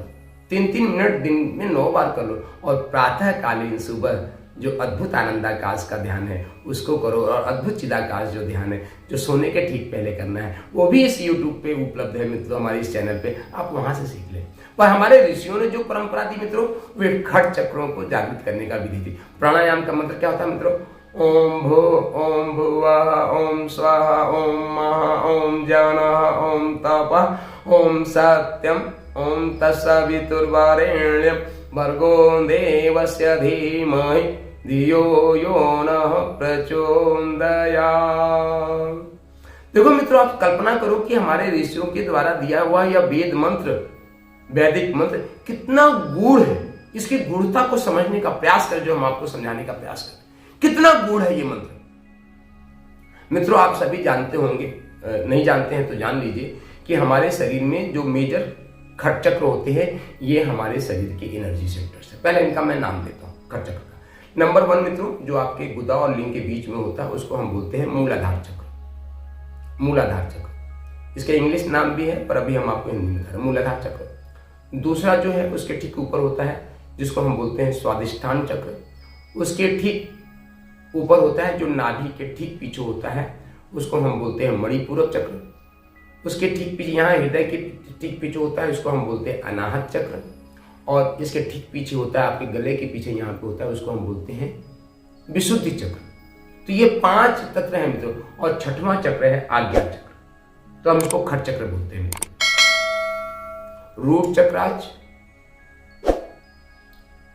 3-3 मिनट दिन में 9 बार कर लो। और प्रातःकालीन सुबह जो अद्भुत आनंदाकाश का ध्यान है उसको करो, और अद्भुत चिदाकाश जो ध्यान है जो सोने के ठीक पहले करना है, वो भी इस YouTube पे उपलब्ध है मित्रों, हमारे इस चैनल पे, आप वहां से सीख लें। पर हमारे ऋषियों ने जो परंपरा दी मित्रों, वे खट चक्रों को जागृत करने का विधि थी। प्राणायाम का मंत्र क्या होता है मित्रों? ओम भू, ओम भुवः, ओम स्वाहा, ओम महा, ओम जानः, ओम तपः, ओम सत्यम, ओम तत्सवितुर्वरेण्यं भर्गो देवस्य धीमहि धियो यो नः प्रचोदयात्। देखो मित्रों, आप कल्पना करो कि हमारे ऋषियों के द्वारा दिया हुआ यह वेद मंत्र, वैदिक मंत्र कितना गूढ़ है। इसकी गूढ़ता को समझने का प्रयास करें, जो हम आपको समझाने का प्रयास करें। कितना गूढ़ है ये मंत्र। मित्रों आप सभी जानते होंगे, नहीं जानते हैं तो जान लीजिए कि हमारे शरीर में जो मेजर खट चक्र होते हैं, ये हमारे शरीर के एनर्जी सेंटर्स है। पहले इनका मैं नाम देता हूँ खट चक्र का। नंबर 1 मित्रों, जो आपके गुदा और लिंग के बीच में होता है, उसको हम बोलते हैं मूलाधार चक्र। मूलाधार चक्र, इसका इंग्लिश नाम भी है, पर अभी हम आपको हिंदी में बता रहे हैं, मूलाधार चक्र। दूसरा जो है उसके ठीक ऊपर होता है, जिसको हम बोलते हैं स्वादिष्ठान चक्र। उसके ठीक ऊपर होता है जो नाभि के ठीक पीछे होता है, उसको हम बोलते हैं मणिपूरक चक्र। उसके ठीक पीछे, यहाँ हृदय के ठीक पीछे होता है, उसको हम बोलते हैं अनाहत चक्र। और इसके ठीक पीछे होता है, आपके गले के पीछे यहाँ पे होता है, उसको हम बोलते हैं विशुद्धि चक्र। तो ये 5 तत्व हैं मित्रों। और 6वां चक्र है आज्ञा चक्र, तो हम इसको खट चक्र बोलते हैं। रूट चक्राज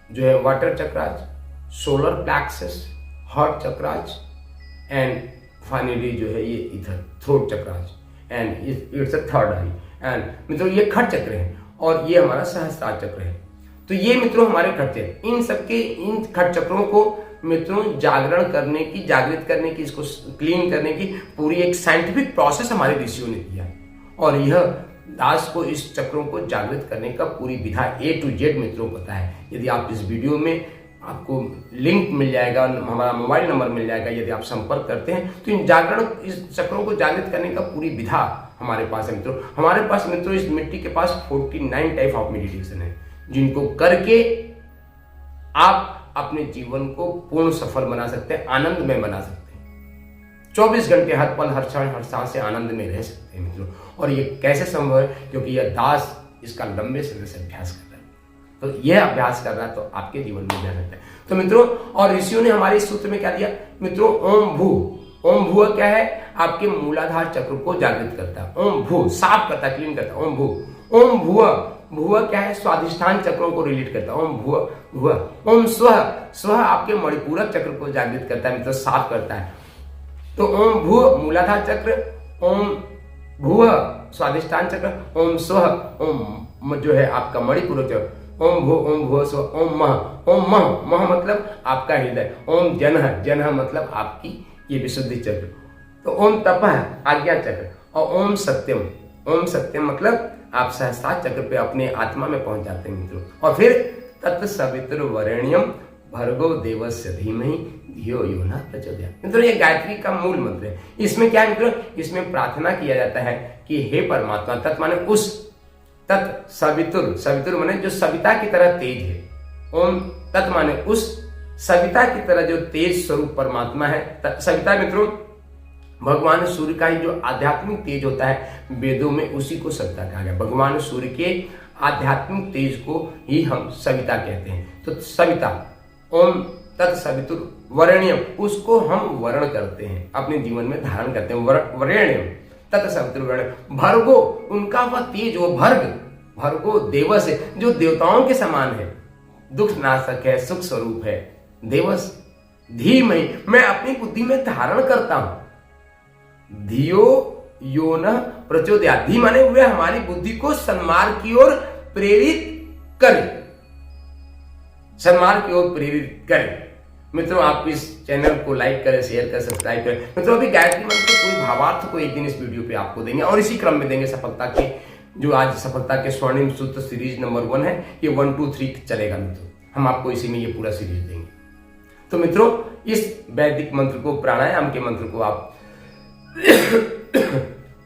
जो है, water chakras, solar plexus, heart chakras, and finally जो है ये इधर throat chakras, and it's a third I. And मित्रों ये खट चक्र है और ये हमारा सहस्त्रार चक्र है। तो ये मित्रों हमारे खट चक्र, इन सबके, इन खट चक्रों को मित्रों जागरण करने की, जागृत करने की, इसको क्लीन करने की पूरी एक साइंटिफिक प्रोसेस हमारे ऋषियों ने किया है। और यह दास को इस चक्रों को जागृत करने का पूरी विधा A to Z मित्रों पता है। यदि आप इस वीडियो में आपको लिंक मिल जाएगा, हमारा मोबाइल नंबर मिल जाएगा। यदि आप संपर्क करते हैं तो इन जागरण, इस चक्रों को जागृत करने का पूरी विधा हमारे पास है मित्रों। हमारे पास मित्रों इस मिट्टी के पास 49 टाइप ऑफ मेडिटेशन है, जिनको करके आप अपने जीवन को पूर्ण सफल बना सकते हैं, आनंदमय बना सकते हैं। 24 घंटे हर पल, हर क्षण, हर सांस से आनंद में रह सकते हैं मित्रों। और ये कैसे संभव है? क्योंकि यह दास इसका लंबे समय से अभ्यास कर रहा है। तो यह अभ्यास कर रहा है तो आपके जीवन में जा सकता है। तो मित्रों, और ऋषियों ने हमारे इस सूत्र में क्या दिया मित्रों? ओम भू। ओम भू क्या है? आपके मूलाधार चक्र को जागृत करता है। ओम भू साफ करता है, क्लीन करता है। ओम भू। ओम भुव। भुव क्या है? स्वादिष्ठान चक्रों को रिलेट करता है। ओम भुव भुव। ओम स्व। स्व आपके मणिपूरक चक्र को जागृत करता है मित्रों, साफ करता है। तो ओम भू मूलाधार चक्र, ओम भुव स्वादिष्ठान चक्र, ओम स्व ओम जो है आपका मणिपूरक चक्र, ओम भू स्व, ओम मह। ओम मह, मह मतलब आपका हृदय। ओम जनः, जनः मतलब आपकी ये विशुद्धि चक्र। तो ओम तपः आज्ञा चक्र, और ओम सत्यम। ओम सत्यम मतलब आप सहस्त्रार चक्र पे अपने आत्मा में पहुंच जाते हैं मित्रों। और फिर तत्सवितुर्वरेण्यम भर्गो देवस्य धीमहि धियो यो न प्रचोदयात्। मित्रों ये गायत्री का मूल मंत्र है। इसमें क्या है मित्रों? इसमें प्रार्थना किया जाता है कि हे परमात्मा, तत् माने उस, तत् सवितुर, सवितुर माने जो सविता की तरह तेज है। ओम तत् माने उस सविता की तरह जो तेज स्वरूप परमात्मा है। सविता मित्रों भगवान सूर्य का ही जो आध्यात्मिक तेज होता है, वेदों में उसी को सविता कहा गया। भगवान सूर्य के आध्यात्मिक तेज को ही हम सविता कहते हैं। तो सविता, ओम तत्सवितुर वरेण्यम, उसको हम वर्ण करते हैं, अपने जीवन में धारण करते हैं। वरेण्यम तत्सवितुर वरेण्यम। भर्गो उनका वह तेज, वो भर्ग, भर्गो देवस है, जो देवताओं के समान है, दुख नाशक है, सुख स्वरूप है। देवस धीमहि, मैं अपनी बुद्धि में धारण करता हूं। धियो यो न प्रचोदयात्। धी माने हुए हमारी बुद्धि को सन्मार्ग की ओर प्रेरित करे, सन्मार्ग की ओर प्रेरित करे। मित्रों आप इस चैनल को लाइक करें, शेयर करें, सब्सक्राइब करें। मित्रों अभी गायत्री मंत्र के पूरे भावार्थ को एक दिन इस वीडियो पे आपको देंगे, और इसी क्रम में देंगे सफलता के, जो आज सफलता के स्वर्णिम सूत्र सीरीज नंबर 1 है, ये 1 2 3 चलेगा मित्रों। हम आपको इसी में ये पूरा सीरीज देंगे। तो मित्रों इस वैदिक मंत्र को, प्राणायाम के मंत्र को आप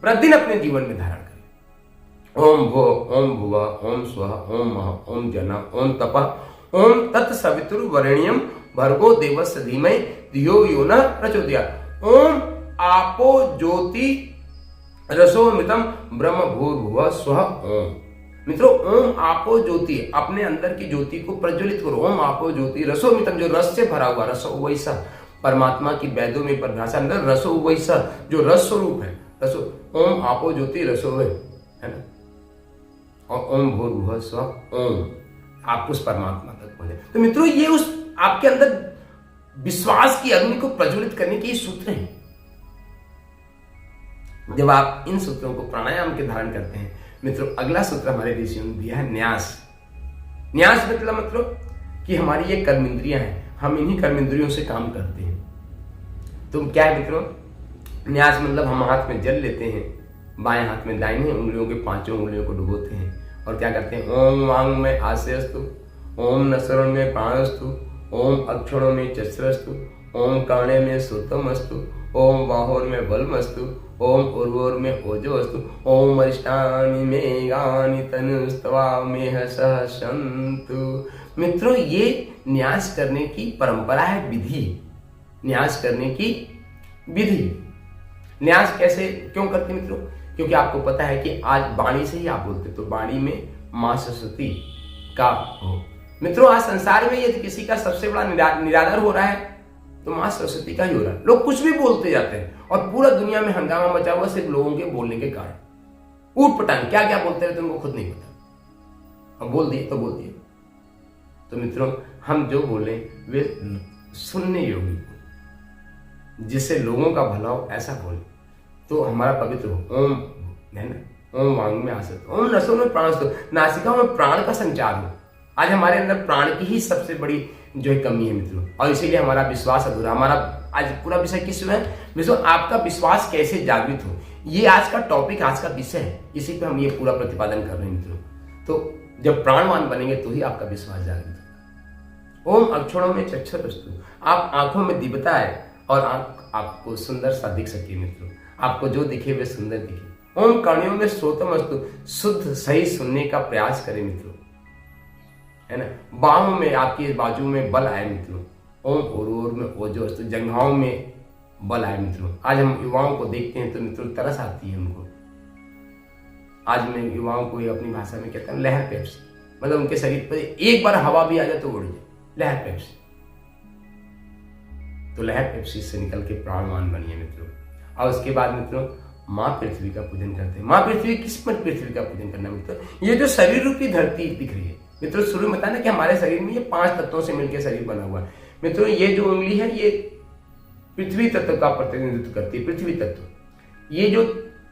प्रतिदिन अपने जीवन में धारण करें। ओम भो, ओम भुव, ओम स्वः, ओम मह, ओम जनः, ओम तपः, ओम तत्सवितुर्वरेण्यम भर्गो देवस्य धीमहि धियो यो न प्रचोदयात्। ओम आपो ज्योति रसोमितम ब्रह्म भूर्भुवः स्वः ओम। मित्रों ओम आपो ज्योति, अपने अंदर की ज्योति को प्रज्वलित करो। ओम आपो ज्योति रसोमितम, जो रस से भरा हुआ, रसो वैसा परमात्मा की वेदों में परिभाषा अंदर रसो वैसा, जो रस स्वरूप है, रसो। ओम आपो ज्योति रसो है ना। और ओम भूर्भुवः स्वः ओम, आप उस परमात्मा तक पहुंचे। तो मित्रों ये उस आपके अंदर विश्वास की अग्नि को प्रज्वलित करने के सूत्र हैं। जब आप इन सूत्रों को प्राणायाम के धारण करते हैं मित्रों, अगला सूत्र हमारे ऋषियों ने दिया है न्यास। न्यास मतलब कि हमारी ये कर्मेंद्रियां हैं, हम इन्हीं कर्मेंद्रियों से काम करते हैं। तो क्या है मित्रों? न्यास मतलब हम हाथ में जल लेते हैं, बाएं हाथ में दाहिनी उंगलियों के 5 उंगलियों को डुबोते हैं, और क्या करते हैं? ओम वांग में आस्यस्तु, ओम नसरण में प्राणस्तु, ओम अक्षरों में चस्रस्तु, ओम कर्णे में श्रुतमस्तु, ओम बाहोर में बलमस्तु, ओम उर्वोर में ओजोस्तु, ओम अरिष्टानि मेघानि तनुस्तवा मेह सहसन्तु। मित्रों ये न्यास करने की परंपरा है, विधि, न्यास करने की विधि। न्यास कैसे क्यों करते मित्रों? क्योंकि आपको पता है कि आज वाणी से ही आप बोलते, तो वाणी में मां सरस्वती का हो। मित्रों आज संसार में यदि किसी का सबसे बड़ा निरादर हो रहा है तो मां सरस्वती का ही हो रहा है। लोग कुछ भी बोलते जाते हैं और पूरा दुनिया में हंगामा मचा हुआ सिर्फ लोगों के बोलने के कारण। ऊट पटांग क्या क्या बोलते रहते उनको खुद नहीं पता, अब बोल दिए तो बोल दिए। तो मित्रों हम जो बोले वे सुनने योग्य, जिससे लोगों का भला हो ऐसा बोले तो हमारा पवित्र हो। ओम है ना, ओम वांग में आसक्त, ओम नसों में प्राणस्तु, नासिका में प्राण का संचार हो। आज हमारे अंदर प्राण की ही सबसे बड़ी जो है कमी है मित्रों, और इसीलिए हमारा विश्वास अधूरा। हमारा आज पूरा विषय किस है मित्रों? आपका विश्वास कैसे जागृत हो, ये आज का टॉपिक, आज का विषय है। इसी पे हम ये पूरा प्रतिपादन कर रहे हैं मित्रों। तो जब प्राणवान बनेंगे तो ही आपका विश्वास जागृत होगा। ओम अक्षरों में चक्षुरस्तु, आप आंखों में दिव्यता है और आंख आपको सुंदर सा दिख सके मित्रों, आपको जो दिखे वे सुंदर दिखे। ओम कर्णियों में श्रोतमस्तु, शुद्ध सही सुनने का प्रयास करें मित्रों, है ना। बाहों में, आपकी बाजू में बल आए मित्रों। ओम और में ओजोस्तु, जंघाओं में बल आए मित्रों। आज हम युवाओं को देखते हैं तो मित्रों तरस आती है उनको। आज मैं युवाओं को अपनी भाषा में कहता हूँ लहर पेप्सी, मतलब उनके शरीर पर एक बार हवा भी आ जाए तो उड़ जाए, लहर पेप्सी। तो लहर पेप्सी से निकल के प्राणवान बनिए मित्रों। और उसके बाद मित्रों माँ पृथ्वी का पूजन करते हैं। माँ पृथ्वी, किस पर पृथ्वी का पूजन करना मित्रों? ये जो शरीर रूपी धरती दिख रही है मित्रों, शुरू में बताया ना कि हमारे शरीर में ये 5 तत्वों से मिलकर शरीर बना हुआ है मित्रों। ये जो उंगली है ये पृथ्वी तत्व का प्रतिनिधित्व करती है, पृथ्वी तत्व। ये जो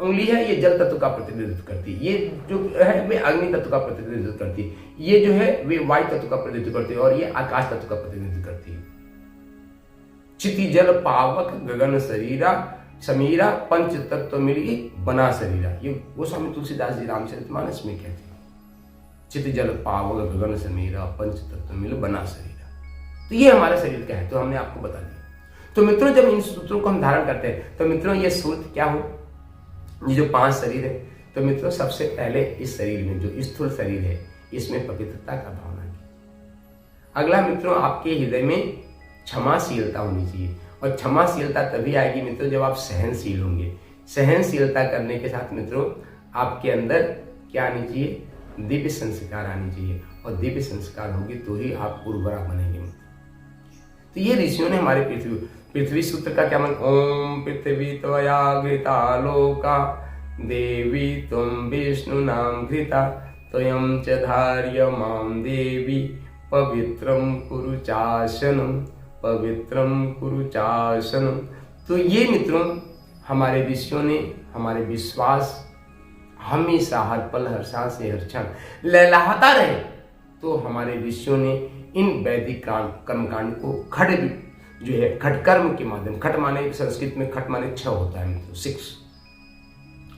उंगली है ये जल तत्व का प्रतिनिधित्व करती है। ये जो है वे अग्नि तत्व का प्रतिनिधित्व करती है। ये जो है वे वायु तत्व का प्रतिनिधित्व करती है और ये आकाश तत्व का प्रतिनिधित्व करती है। क्षिति जल पावक गगन शरीरा समीरा पंच तत्व मिली बना शरीरा, ये गोस्वामी तुलसीदास जी रामचरितमानस में कहते हैं। क्षिति जल पावक गगन समीरा पंच तत्व मिल बना शरीरा। तो ये हमारे शरीर का है, तो हमने आपको बता दिया। तो मित्रों जब इन सूत्रों को हम धारण करते हैं तो मित्रों ये सूत्र क्या हो, ये जो 5 शरीर है, तो मित्रों सबसे पहले इस शरीर में जो स्थूल शरीर है इसमें पवित्रता का भावना की। अगला मित्रों आपके हृदय में क्षमाशीलता होनी चाहिए, और क्षमाशीलता तभी आएगी मित्रों जब आप सहनशील होंगे। सहनशीलता करने के साथ मित्रों आपके अंदर क्या आनी चाहिए, दिव्य संस्कार आनी चाहिए, और दिव्य संस्कार होगी तो ही आप उर्वरा बनेंगे। तो ये ऋषियों ने हमारे पृथ्वी सूत्र का क्या मन, ओम पृथ्वी त्वया घृता लोका देवी तुम विष्णु नाम घृता त्वयं च धार्य माम देवी पवित्रम कुरु चासनम पवित्रम कुरु चासनम। तो ये मित्रों हमारे ऋषियों ने हमारे विश्वास हमेशा हर पल हर सांस से हर क्षण लहलहाता रहे, तो हमारे ऋषियों ने इन वैदिक कर्मकांड को खट जो है खटकर्म के माध्यम, खट माने संस्कृत में खट माने 6 होता है मित्रों, 6,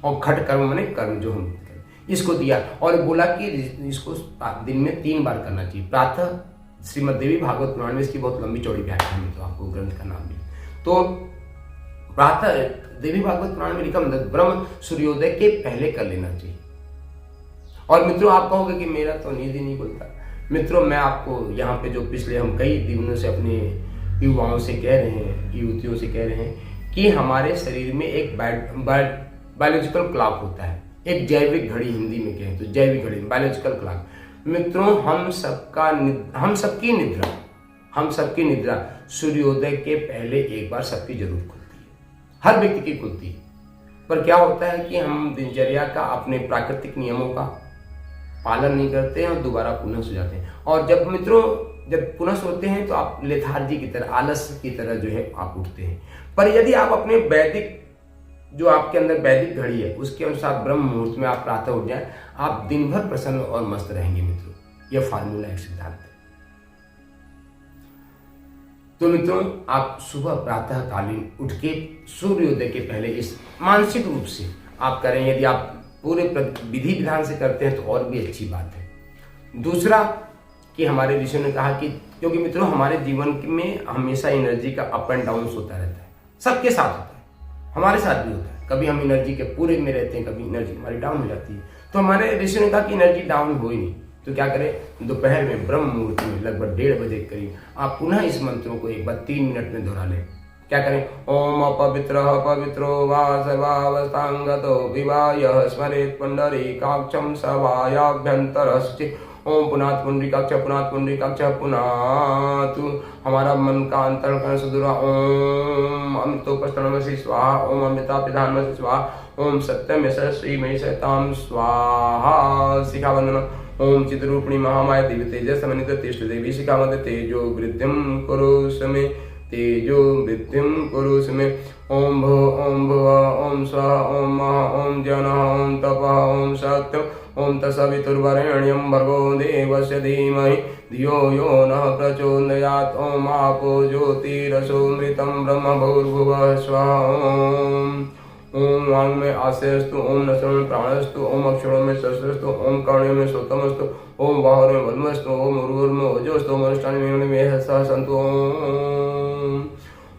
और खट कर्म माने कर्म जो हम इसको दिया, और बोला कि इसको दिन में 3 बार करना चाहिए। प्रातः श्रीमद देवी भागवत पुराण में इसकी बहुत लंबी चौड़ी व्याख्या है, तो आपको ग्रंथ का नाम भी। तो प्रातः देवी भागवत पुराण में लिखा ब्रह्म सूर्योदय के पहले कर लेना चाहिए। और मित्रों आप कहोगे कि मेरा तो नींद ही नहीं खुलता। मित्रों मैं आपको यहाँ पे जो पिछले हम कई दिनों से अपने युवाओं से कह रहे हैं, युवतियों से कह रहे हैं कि हमारे शरीर में एक बायोलॉजिकल क्लॉक होता है, एक जैविक घड़ी, हिंदी में कहें तो जैविक घड़ी, बायोलॉजिकल क्लॉक। मित्रों हम सबकी निद्रा सूर्योदय के पहले एक बार सबकी जरूर खुलती है, हर व्यक्ति की खुलती है। पर क्या होता है कि हम दिनचर्या का, अपने प्राकृतिक नियमों का पालन नहीं करते हैं और दोबारा पुनः सो जाते हैं। और जब मित्रों जब पुनः सोते हैं तो आप लेथार्जी की तरह, आलस्य की तरह जो है आप उठते हैं। पर यदि आप अपने वैदिक जो आपके अंदर वैदिक घड़ी है उसके अनुसार ब्रह्म मुहूर्त में आप प्रातः उठ जाए, आप दिन भर प्रसन्न और मस्त रहेंगे मित्रों। यह फार्मूला, एक सिद्धांत है। तो मित्रों आप सुबह प्रातः कालीन उठ के सूर्योदय के पहले इस मानसिक रूप से आप करें। यदि आप पूरे विधि विधान से करते हैं तो और भी अच्छी बात है। दूसरा कि हमारे ऋषियों ने कहा कि क्योंकि मित्रों हमारे जीवन में हमेशा एनर्जी का अप एंड डाउन होता रहता है, सबके साथ होता है, हमारे साथ भी होता है। कभी हम एनर्जी के पूरे में रहते हैं, कभी एनर्जी हमारी डाउन हो जाती है। तो हमारे ऋषि ने कहा कि एनर्जी डाउन हो ही नहीं, तो क्या करें, दोपहर में ब्रह्म मुहूर्त में लगभग 1:30 बजे के करीब आप पुनः इस मंत्रों को एक बार 3 मिनट में दोहरा लें। क्या करें, ओम अपवित्रः पवित्रो वा सर्वावस्थांगतो विवायः स्मरेत् पुंडरीकाक्षं सवायाभ्यन्तरश्च ओम पुनात् पुंडरीकाक्ष पुनातु। हमारा मन का अंतःकरण सुदूरा। ओम अमृतोपस्तरणमसि स्वाहा ओम अमृता पिधानमसि स्वाहा ओम सत्यमेष श्रीमयि सतां स्वाहा। शिखावंदनम् ओम चिद्रूपिणी महामाया दिव्य तेजस समन्वित तिष्ठ देवी शिखामते तेजो वृद्धिं कुरु समे तेजो वृद्धिं कुरु समे। ओम भुव ओम स्वाहा ओम महा ओम जनः ओम तपः ओम सत्यम् ओम तत्सवितुर्वरेण्यं भर्गो देवस्य धीमहि धियो यो नः प्रचोदयात्। ओम आपो ज्योतिरसो मृतं ब्रह्म भूर्भुवः स्वः। ओम वांग में आशयस्तु, ओम नसों में प्राणस्तु, ओम अक्षरों में शस्त्रस्तु, ओम कर्णों में श्रोतमस्तु, ओम बाहुर में बलमस्तु, ओम उर्वर में ओजोस्तु, ओम अनुष्ठान में सह संतु।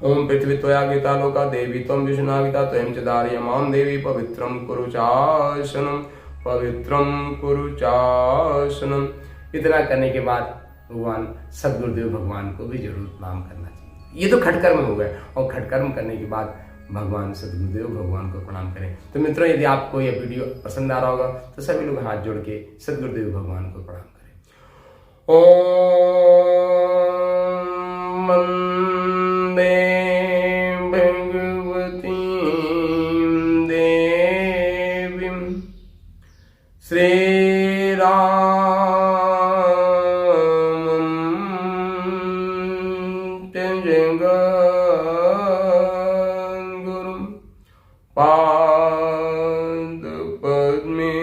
ओम पृथ्वी त्वया गीता लोका देवी त्वं विष्णुना गीता त्वयं च धारयमां देवी पवित्रं कुरु चासनं, पवित्रं कुरु चासनं। इतना करने के बाद भगवान सद्गुरुदेव भगवान को भी जरूर प्रणाम करना चाहिए। ये तो खटकर्म हो गए, और खटकर्म करने के बाद भगवान सद्गुरुदेव भगवान को प्रणाम करें। तो मित्रों, यदि आपको यह वीडियो पसंद आ रहा होगा तो सभी लोग हाथ जोड़ के सद्गुरुदेव भगवान को प्रणाम करें। ओम वंदे भगवती देवीं श्री राम पादपद्मे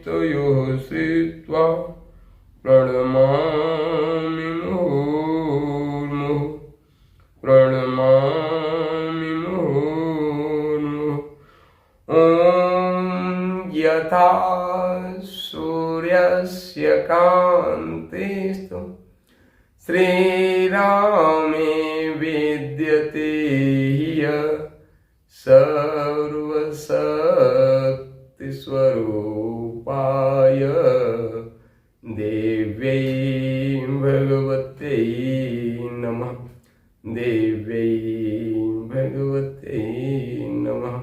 तयोः श्रित्वा प्रणमामि मुहुर्मुहुः, प्रणमामि मुहुर्मुहुः। ॐ यथा सूर्यस्य कान्तिस्तु श्रीरामे विद्यते ह्यः सर्वशक्तिस्वरूपाय देव्यै भगवत्यै नमः, देव्यै भगवत्यै नमः।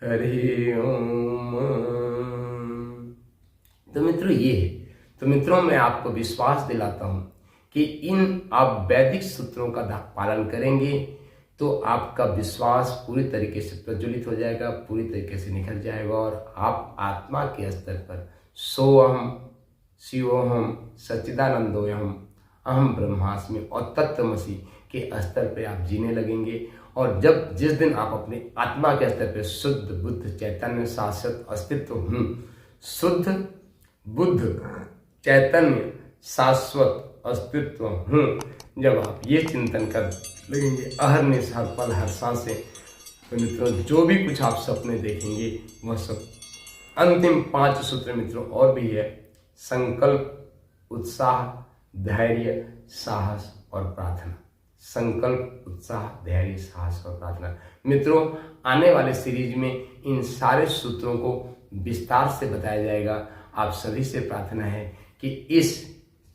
हरि ओम। तो मित्रों, ये है। तो मित्रों, मैं आपको विश्वास दिलाता हूं कि इन आप वैदिक सूत्रों का पालन करेंगे तो आपका विश्वास पूरी तरीके से प्रज्वलित हो जाएगा, पूरी तरीके से निखर जाएगा, और आप आत्मा के स्तर पर सोहम शिवोहम सच्चिदानंदोहम अहम ब्रह्मास्मि और तत्त्वमसि के स्तर पे आप जीने लगेंगे। और जिस दिन आप अपने आत्मा के स्तर पे शुद्ध बुद्ध चैतन्य शाश्वत अस्तित्व हूँ, शुद्ध बुद्ध चैतन्य शाश्वत अस्तित्व हूँ, जब आप ये चिंतन कर लगेंगे अहरनिश हर पल हर सांसें, तो मित्रों जो भी कुछ आप सपने देखेंगे वह सब अंतिम 5 सूत्र मित्रों और भी है। संकल्प, उत्साह, धैर्य, साहस और प्रार्थना। संकल्प, उत्साह, धैर्य, साहस और प्रार्थना। मित्रों, आने वाले सीरीज में इन सारे सूत्रों को विस्तार से बताया जाएगा। आप सभी से प्रार्थना है कि इस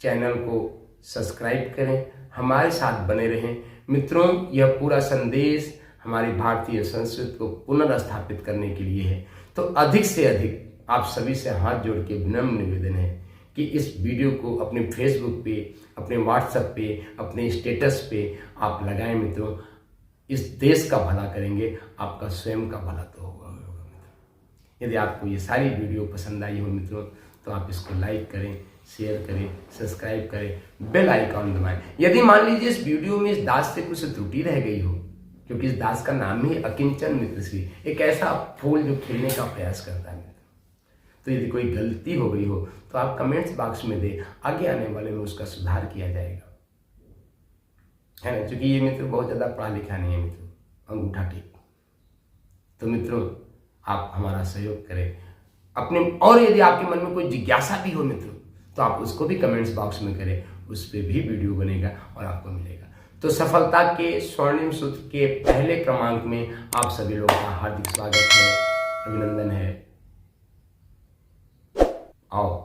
चैनल को सब्सक्राइब करें, हमारे साथ बने रहें। मित्रों, यह पूरा संदेश हमारी भारतीय संस्कृति को पुनर्स्थापित करने के लिए है। तो अधिक से अधिक आप सभी से हाथ जोड़ के विनम्र निवेदन है कि इस वीडियो को अपने फेसबुक पे, अपने व्हाट्सएप पे, अपने स्टेटस पे आप लगाएं मित्रों। इस देश का भला करेंगे, आपका स्वयं का भला तो होगा मित्रों। यदि आपको ये सारी वीडियो पसंद आई हो मित्रों, तो आप इसको लाइक करें, शेयर करें, सब्सक्राइब करें, बेल आइकॉन दबाएं। यदि मान लीजिए इस वीडियो में इस दास से कुछ त्रुटि रह गई हो, क्योंकि इस दास का नाम ही अकिंचन मित्रश्री, एक ऐसा फूल जो खिलने का प्रयास करता है, तो यदि कोई गलती हो गई हो तो आप कमेंट्स बॉक्स में दे, आगे आने वाले में उसका सुधार किया जाएगा, है ना। क्योंकि ये मित्र बहुत ज़्यादा पढ़ा लिखा नहीं है मित्रों, अंगूठा टेक। तो मित्रों, आप हमारा सहयोग करें अपने, और यदि आपके मन में कोई जिज्ञासा भी हो मित्रों, तो आप उसको भी कमेंट्स बॉक्स में करें, उस पर भी वीडियो बनेगा और आपको मिलेगा। तो सफलता के स्वर्णिम सूत्र के पहले क्रमांक में आप सभी लोगों का हार्दिक स्वागत है, अभिनंदन है। आओ,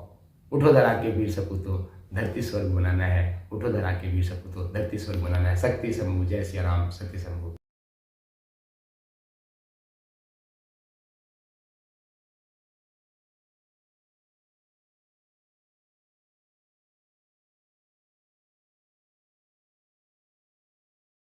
उठो धरा के वीर सपूतो, धरती स्वर्ग बनाना है। उठो धरा के वीर सपूतो, धरती स्वर्ग बनाना है। शक्ति शंभु, जय सिया राम, शक्ति शंभु।